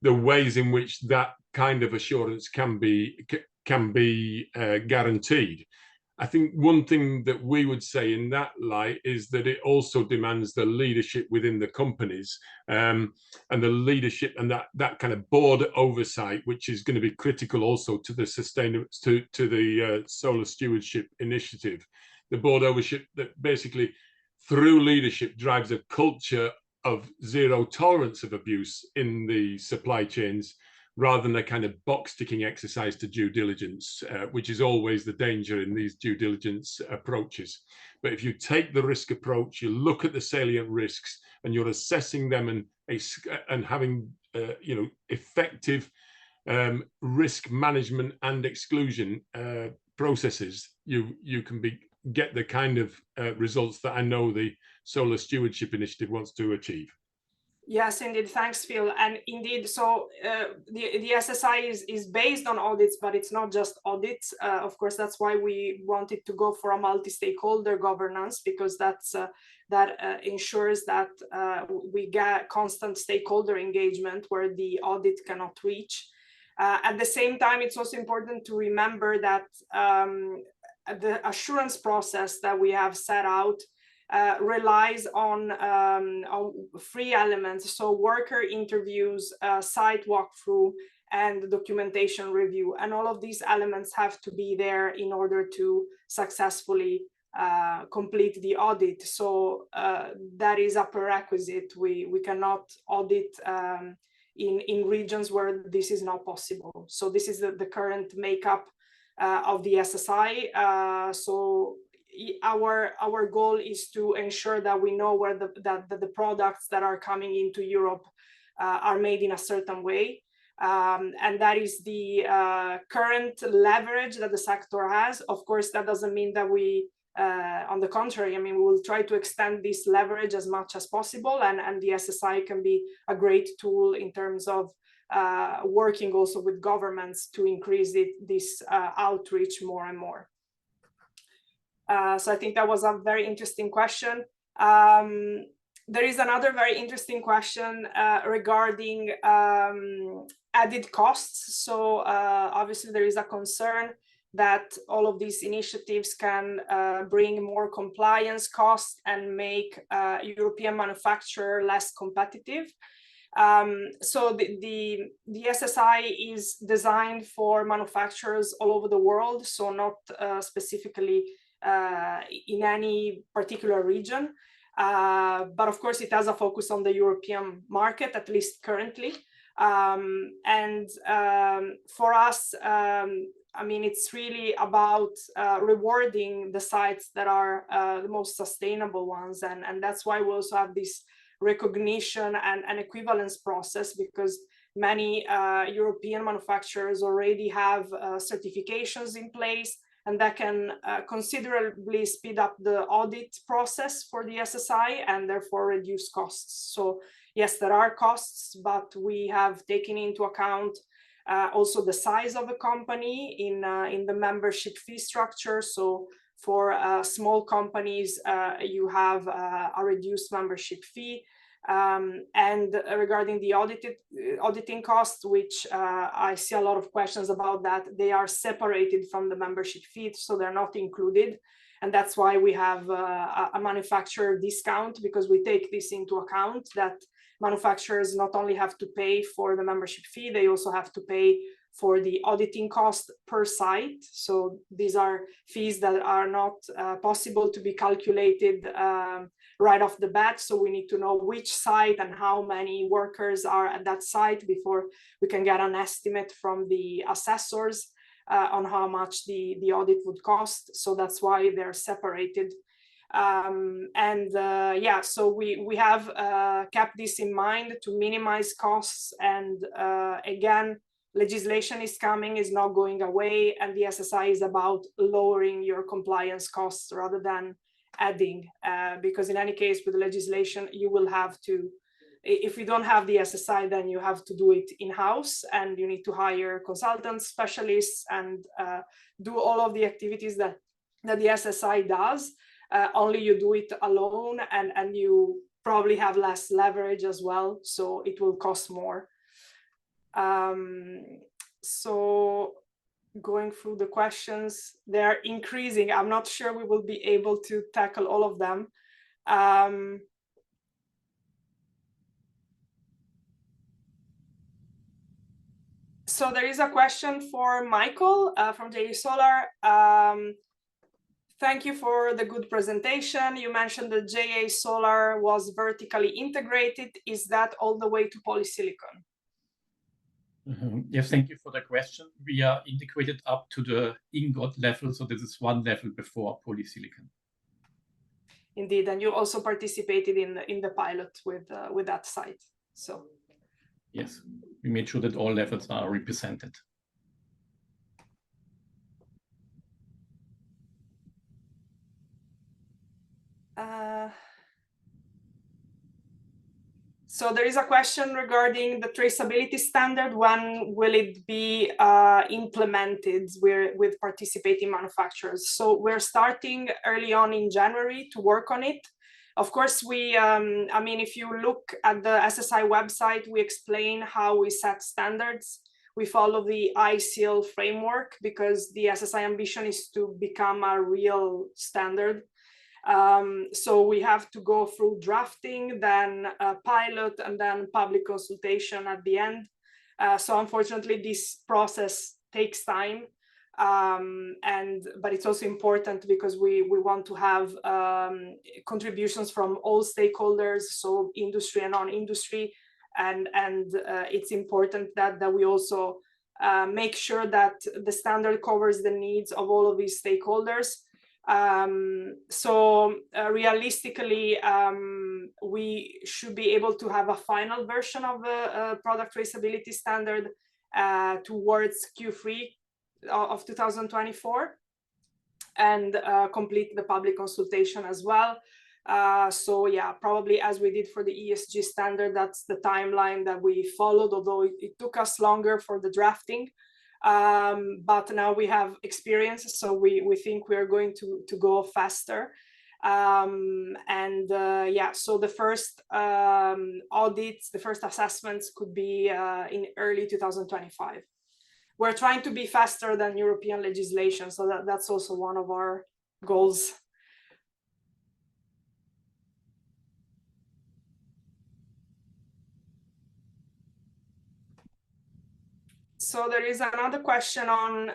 the ways in which that kind of assurance can be guaranteed. I think one thing that we would say in that light is that it also demands the leadership within the companies, and the leadership and that kind of board oversight, which is going to be critical also to the the Solar Stewardship Initiative. The board ownership that basically through leadership drives a culture of zero tolerance of abuse in the supply chains, rather than a kind of box-ticking exercise to due diligence, which is always the danger in these due diligence approaches. But if you take the risk approach, you look at the salient risks, and you're assessing them and having effective risk management and exclusion processes, you can get the kind of results that I know the Solar Stewardship Initiative wants to achieve. Yes, indeed. Thanks, Phil. And indeed, so the SSI is based on audits, but it's not just audits. Of course, that's why we wanted to go for a multi-stakeholder governance, because that ensures that we get constant stakeholder engagement where the audit cannot reach. At the same time, it's also important to remember that the assurance process that we have set out relies on 3 elements. So worker interviews, site walkthrough, and documentation review. And all of these elements have to be there in order to successfully complete the audit. So that is a prerequisite. We cannot audit in regions where this is not possible. So this is the current makeup of the SSI. So our goal is to ensure that we know where the products that are coming into Europe are made in a certain way. And that is the current leverage that the sector has. Of course, that doesn't mean that we, on the contrary, I mean, we will try to extend this leverage as much as possible. And the SSI can be a great tool in terms of working also with governments to increase this outreach more and more. So I think that was a very interesting question. There is another very interesting question regarding added costs. So obviously there is a concern that all of these initiatives can bring more compliance costs and make European manufacturer less competitive. So the SSI is designed for manufacturers all over the world, so not specifically in any particular region. But of course, it has a focus on the European market, at least currently. For us, I mean, it's really about rewarding the sites that are the most sustainable ones. And that's why we also have this recognition and equivalence process, because many European manufacturers already have certifications in place, and that can considerably speed up the audit process for the SSI and therefore reduce costs. So yes, there are costs, but we have taken into account also the size of the company in the membership fee structure. So for small companies, you have a reduced membership fee. And regarding the auditing costs, which I see a lot of questions about that, they are separated from the membership fee, so they're not included. And that's why we have a manufacturer discount, because we take this into account, that manufacturers not only have to pay for the membership fee, they also have to pay for the auditing cost per site. So these are fees that are not possible to be calculated right off the bat. So we need to know which site and how many workers are at that site before we can get an estimate from the assessors on how much the audit would cost. So that's why they're separated. Yeah, so we have kept this in mind to minimize costs. And again, legislation is coming, is not going away, and the SSI is about lowering your compliance costs rather than adding, because in any case with legislation you will have to, if you don't have the SSI, then you have to do it in-house, and you need to hire consultants, specialists, and do all of the activities that the SSI does. Only you do it alone, and you probably have less leverage as well, so it will cost more. So going through the questions, they're increasing. I'm not sure we will be able to tackle all of them. So there is a question for Michael from JA Solar. Thank you for the good presentation. You mentioned that JA Solar was vertically integrated. Is that all the way to polysilicon? Yes, thank you for the question. We are integrated up to the ingot level, so this is one level before polysilicon. Indeed, and you also participated in the pilot with that site. So yes, we made sure that all levels are represented. So there is a question regarding the traceability standard. When will it be implemented with participating manufacturers? So we're starting early on in January to work on it. Of course, I mean, if you look at the SSI website, we explain how we set standards. We follow the ICL framework because the SSI ambition is to become a real standard. So we have to go through drafting, then a pilot, and then public consultation at the end. So unfortunately, this process takes time. But it's also important because we want to have contributions from all stakeholders, so industry and non-industry. And it's important that we also make sure that the standard covers the needs of all of these stakeholders. Realistically, we should be able to have a final version of the product traceability standard towards Q3 of 2024, and complete the public consultation as well. So yeah, probably as we did for the ESG standard, that's the timeline that we followed, although it took us longer for the drafting. But now we have experience, so we think we are going to go faster. Yeah, so the first audits, the first assessments could be in early 2025. We're trying to be faster than European legislation, so that's also one of our goals. So there is another question on,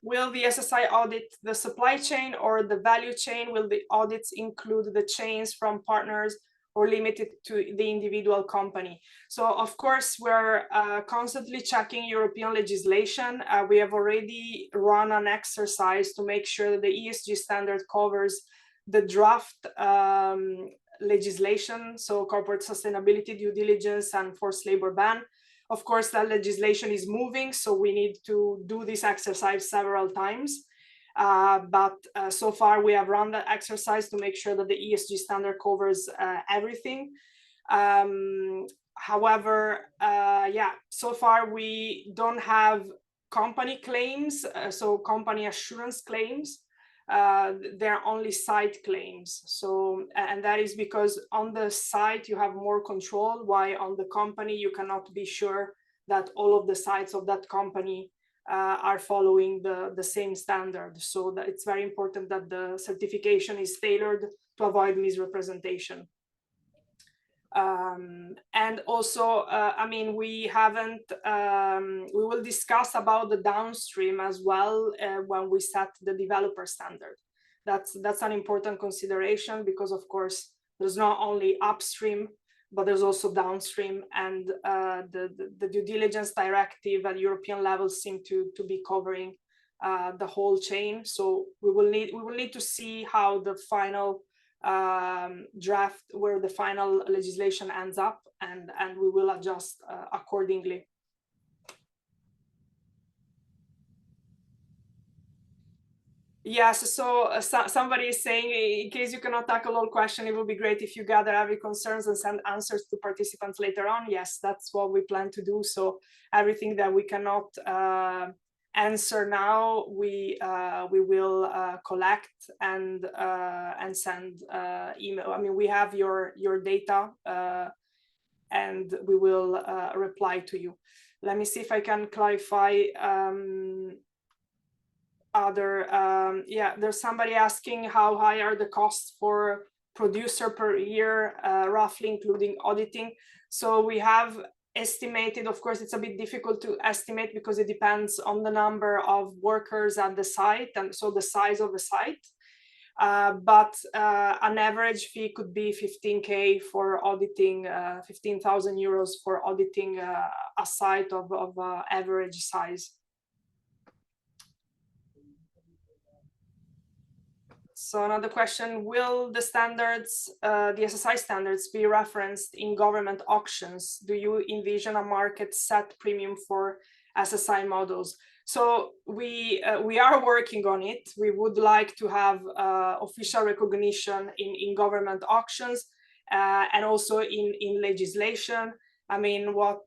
will the SSI audit the supply chain or the value chain? Will the audits include the chains from partners or limited to the individual company. So of course, we're constantly checking European legislation. We have already run an exercise to make sure that the ESG standard covers the draft legislation, so corporate sustainability due diligence and forced labor ban. Of course, that legislation is moving, so we need to do this exercise several times. But so far we have run that exercise to make sure that the ESG standard covers everything. However, yeah, so far we don't have company claims, so company assurance claims. They're only site claims. So, and that is because on the site you have more control, while on the company you cannot be sure that all of the sites of that company are following the same standard. So that it's very important that the certification is tailored to avoid misrepresentation. And also, I mean, we will discuss about the downstream as well when we set the developer standard. That's an important consideration, because of course, there's not only upstream, but there's also downstream, and the due diligence directive at European level seem to be covering the whole chain. So we will need to see how the final draft, where the final legislation ends up, and we will adjust accordingly. Yes, so somebody is saying, in case you cannot tackle all questions, it would be great if you gather every concerns and send answers to participants later on. Yes, that's what we plan to do. So everything that we cannot answer now, we will collect and send email. I mean, we have your data, and we will reply to you. Let me see if I can clarify yeah, there's somebody asking how high are the costs for producer per year, roughly including auditing. So we have estimated, of course, it's a bit difficult to estimate because it depends on the number of workers at the site, and so the size of the site. But an average fee could be 15K for auditing, 15,000 euros for auditing a site of average size. So another question, will the standards, the SSI standards, be referenced in government auctions? Do you envision a market set premium for SSI models? So we are working on it. We would like to have official recognition in government auctions and also in legislation. I mean, what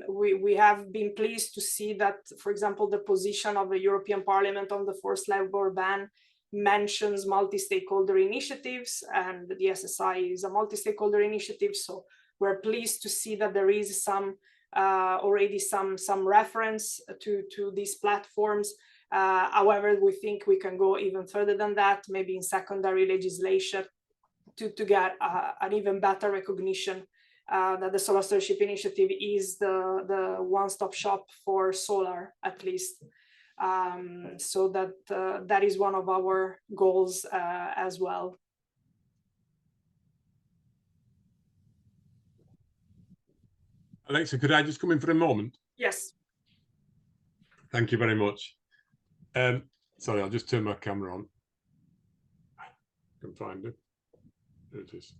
we have been pleased to see that, for example, the position of the European Parliament on the forced labor ban mentions multi-stakeholder initiatives, and the SSI is a multi-stakeholder initiative. So we're pleased to see that there is some already some reference to these platforms. However, we think we can go even further than that, maybe in secondary legislation, to get an even better recognition that the Solar Stewardship Initiative is the one-stop shop for solar, at least. So that is one of our goals as well. Alexa, could I just come in for a moment? Yes. Thank you very much. Sorry, I'll just turn my camera on. I can find it. There it is.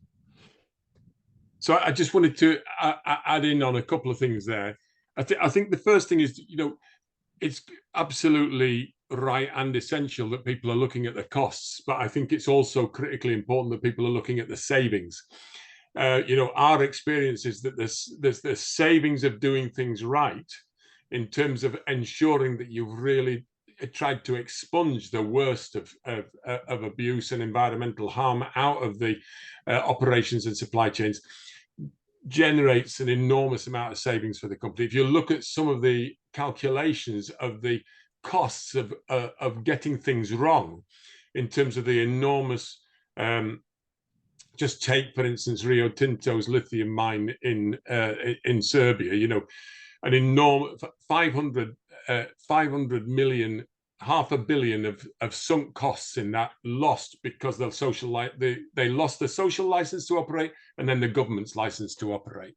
So I just wanted to add in on a couple of things there. I think the first thing is, you know, it's absolutely right and essential that people are looking at the costs, but I think it's also critically important that people are looking at the savings. You know, our experience is that there's the savings of doing things right in terms of ensuring that you've really tried to expunge the worst of abuse and environmental harm out of the operations and supply chains, generates an enormous amount of savings for the company. If you look at some of the calculations of the costs of getting things wrong in terms of the enormous, just take, for instance, Rio Tinto's lithium mine in Serbia, you know, an enormous 500 million 500 million of sunk costs in that, lost because the they lost the social license to operate and then the government's license to operate.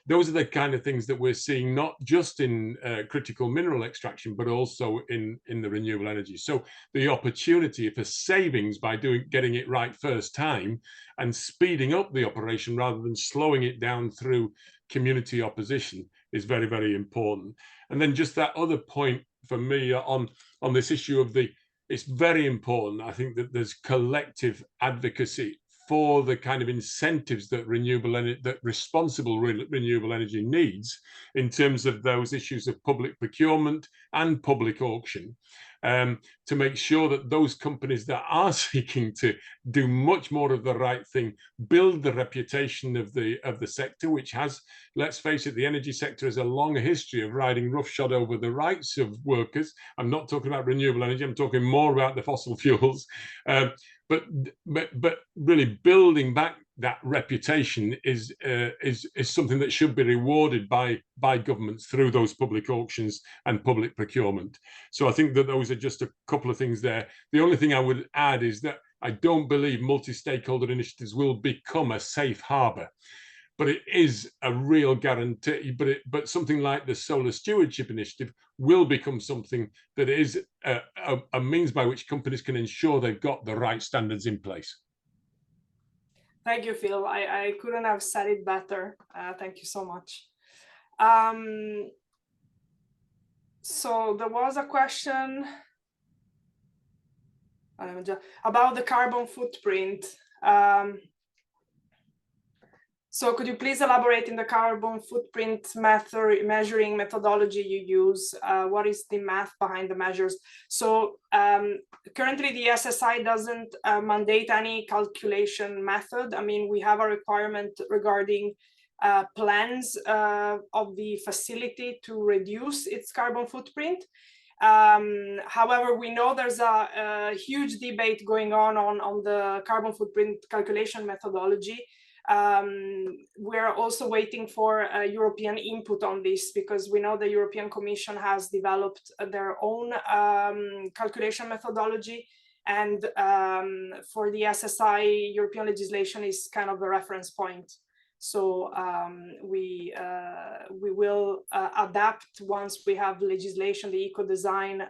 Those are the kind of things that we're seeing, not just in critical mineral extraction, but also in the renewable energy. So the opportunity for savings by getting it right first time and speeding up the operation rather than slowing it down through community opposition is very, very important. And then just that other point for me on this issue of it's very important, I think, that there's collective advocacy for the kind of incentives that responsible renewable energy needs in terms of those issues of public procurement and public auction, to make sure that those companies that are seeking to do much more of the right thing build the reputation of the sector, which has, let's face it, the energy sector has a long history of riding roughshod over the rights of workers. I'm not talking about renewable energy, I'm talking more about the fossil fuels. But really building back that reputation is something that should be rewarded by governments through those public auctions and public procurement. So I think that those are just a couple of things there. The only thing I would add is that I don't believe multi-stakeholder initiatives will become a safe harbor, but it is a real guarantee. But something like the Solar Stewardship Initiative will become something that is a means by which companies can ensure they've got the right standards in place. Thank you, Phil. I couldn't have said it better. Thank you so much. So there was a question about the carbon footprint. So could you please elaborate in the carbon footprint measuring methodology you use? What is the math behind the measures? So currently the SSI doesn't mandate any calculation method. I mean, we have a requirement regarding plans of the facility to reduce its carbon footprint. However, we know there's a huge debate going on the carbon footprint calculation methodology. We're also waiting for European input on this, because we know the European Commission has developed their own calculation methodology, and for the SSI, European legislation is kind of a reference point. So we will adapt once we have legislation, the eco-design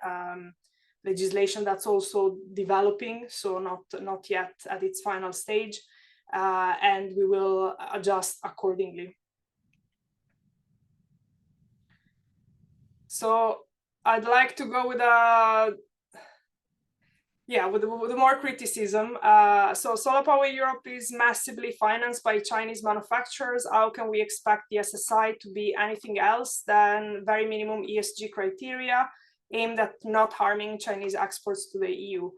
legislation that's also developing, so not yet at its final stage. And we will adjust accordingly. So I'd like to go with with more criticism. So Solar Power Europe is massively financed by Chinese manufacturers. How can we expect the SSI to be anything else than very minimum ESG criteria aimed at not harming Chinese exports to the EU?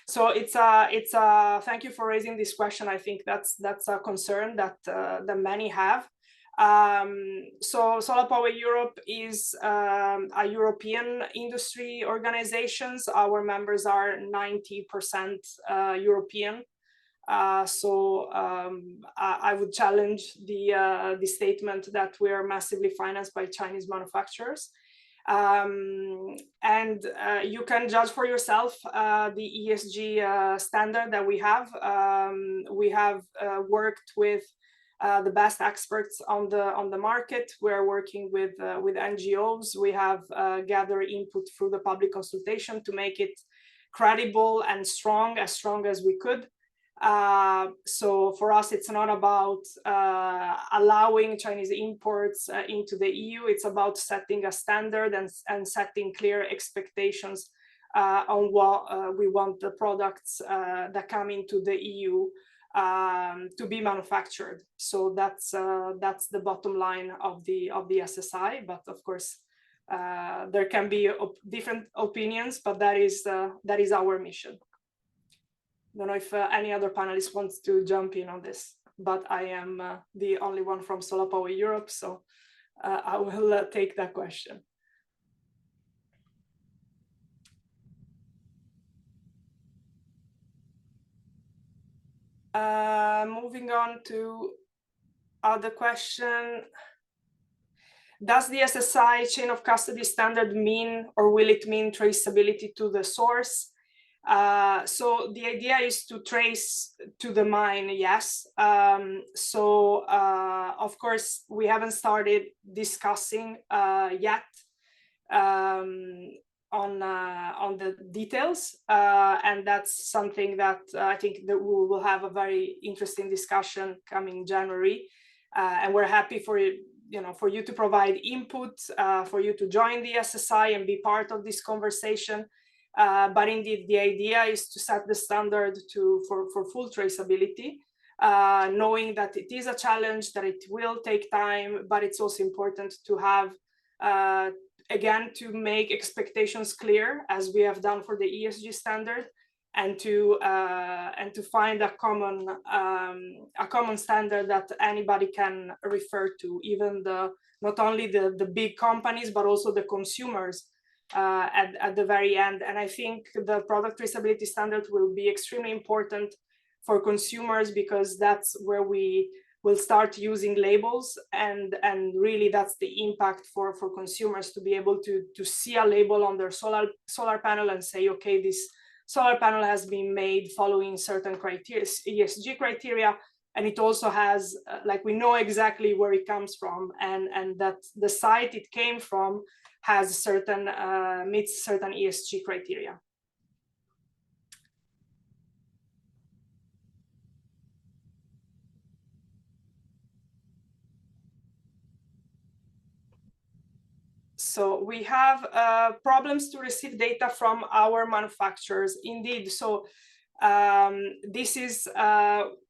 So it's a thank you for raising this question. I think that's a concern that many have. So Solar Power Europe is a European industry organization. Our members are 90% European. So I would challenge the statement that we are massively financed by Chinese manufacturers. And you can judge for yourself the ESG standard that we have. We have worked with the best experts on the market. We're working with NGOs. We have gathered input through the public consultation to make it credible and strong as we could. So for us, it's not about allowing Chinese imports into the EU. It's about setting a standard and setting clear expectations on what we want the products that come into the EU to be manufactured. So that's the bottom line of the SSI. But of course, there can be different opinions, but that is our mission. Don't know if any other panelist wants to jump in on this, but I am the only one from Solar Power Europe, so I will take that question. Moving on to other question. Does the SSI chain of custody standard mean, or will it mean traceability to the source? So the idea is to trace to the mine, yes. Of course, we haven't started discussing yet on the details, and that's something that I think that we will have a very interesting discussion coming January, and we're happy for you to provide input, for you to join the SSI and be part of this conversation. But indeed, the idea is to set the standard for full traceability, knowing that it is a challenge, that it will take time, but it's also important to have, again, to make expectations clear, as we have done for the ESG standard, and to find a common standard that anybody can refer to, even not only the big companies, but also the consumers at the very end. And I think the product traceability standard will be extremely important for consumers, because that's where we will start using labels, and really that's the impact for consumers, to be able to see a label on their solar panel and say, okay, this solar panel has been made following certain criteria, ESG criteria, and it also has, like, we know exactly where it comes from, and that the site it came from has certain meets certain ESG criteria. So we have problems to receive data from our manufacturers. Indeed, so this is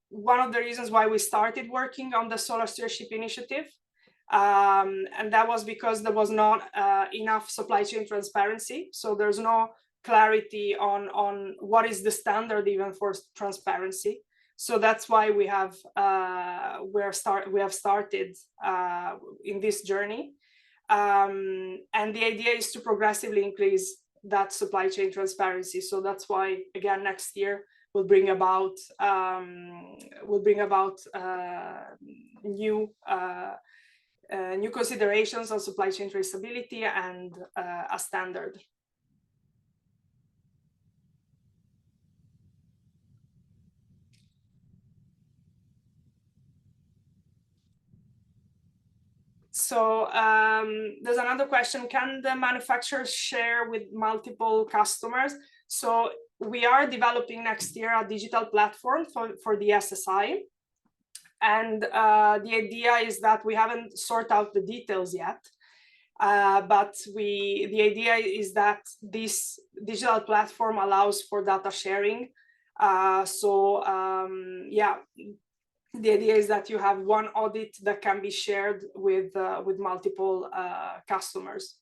one of the reasons why we started working on the Solar Stewardship Initiative. And that was because there was not enough supply chain transparency. So there's no clarity on what is the standard even for transparency. So that's why we have started in this journey. And the idea is to progressively increase that supply chain transparency. So that's why, again, next year we'll bring about new considerations on supply chain traceability and a standard. So there's another question: can the manufacturers share with multiple customers? So we are developing next year a digital platform for the SSI. And the idea is that we haven't sorted out the details yet, but the idea is that this digital platform allows for data sharing. Yeah, the idea is that you have one audit that can be shared with multiple customers.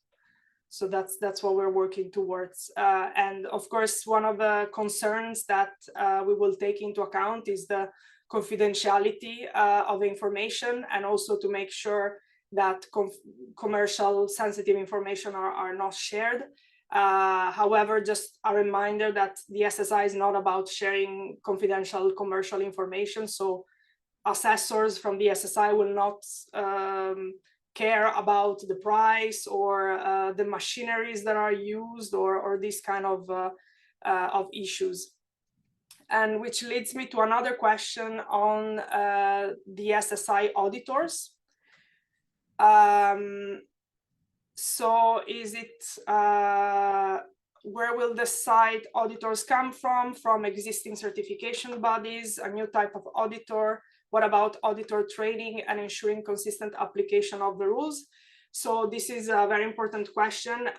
So that's what we're working towards. And of course, one of the concerns that we will take into account is the confidentiality of information, and also to make sure that commercial sensitive information are not shared. However, just a reminder that the SSI is not about sharing confidential commercial information. So assessors from the SSI will not care about the price or the machineries that are used, or this kind of issues. And which leads me to another question on the SSI auditors. So is it, where will the site auditors come from? From existing certification bodies, a new type of auditor? What about auditor training and ensuring consistent application of the rules? So this is a very important question.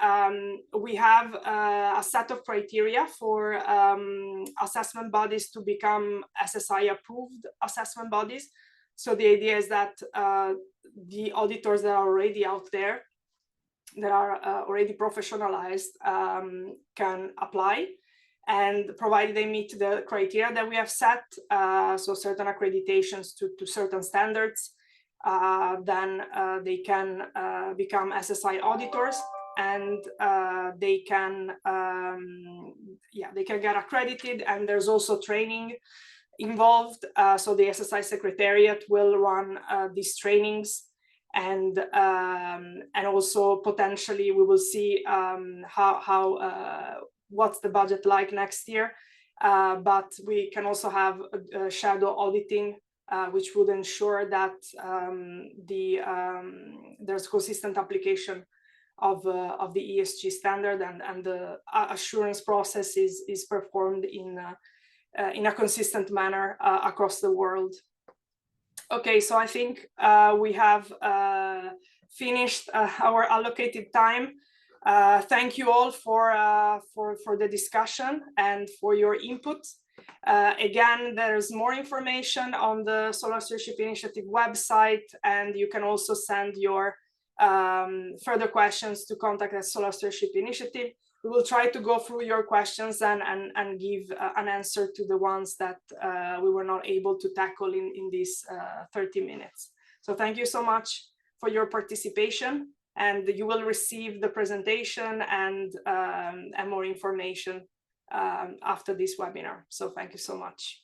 We have a set of criteria for assessment bodies to become SSI approved assessment bodies. So the idea is that the auditors that are already out there, that are already professionalized, can apply, and provided they meet the criteria that we have set, so certain accreditations to certain standards, then they can become SSI auditors, and they can get accredited. And there's also training involved. So the SSI Secretariat will run these trainings, and also potentially we will see what's the budget like next year. But we can also have a shadow auditing, which would ensure that there's consistent application of the ESG standard, and the assurance process is performed in a consistent manner across the world. Okay, so I think we have finished our allocated time. Thank you all for the discussion and for your input. Again, there's more information on the Solar Stewardship Initiative website, and you can also send your further questions to contact the Solar Stewardship Initiative. We will try to go through your questions and give an answer to the ones that we were not able to tackle in these 30 minutes. So thank you so much for your participation, and you will receive the presentation and more information after this webinar. So thank you so much.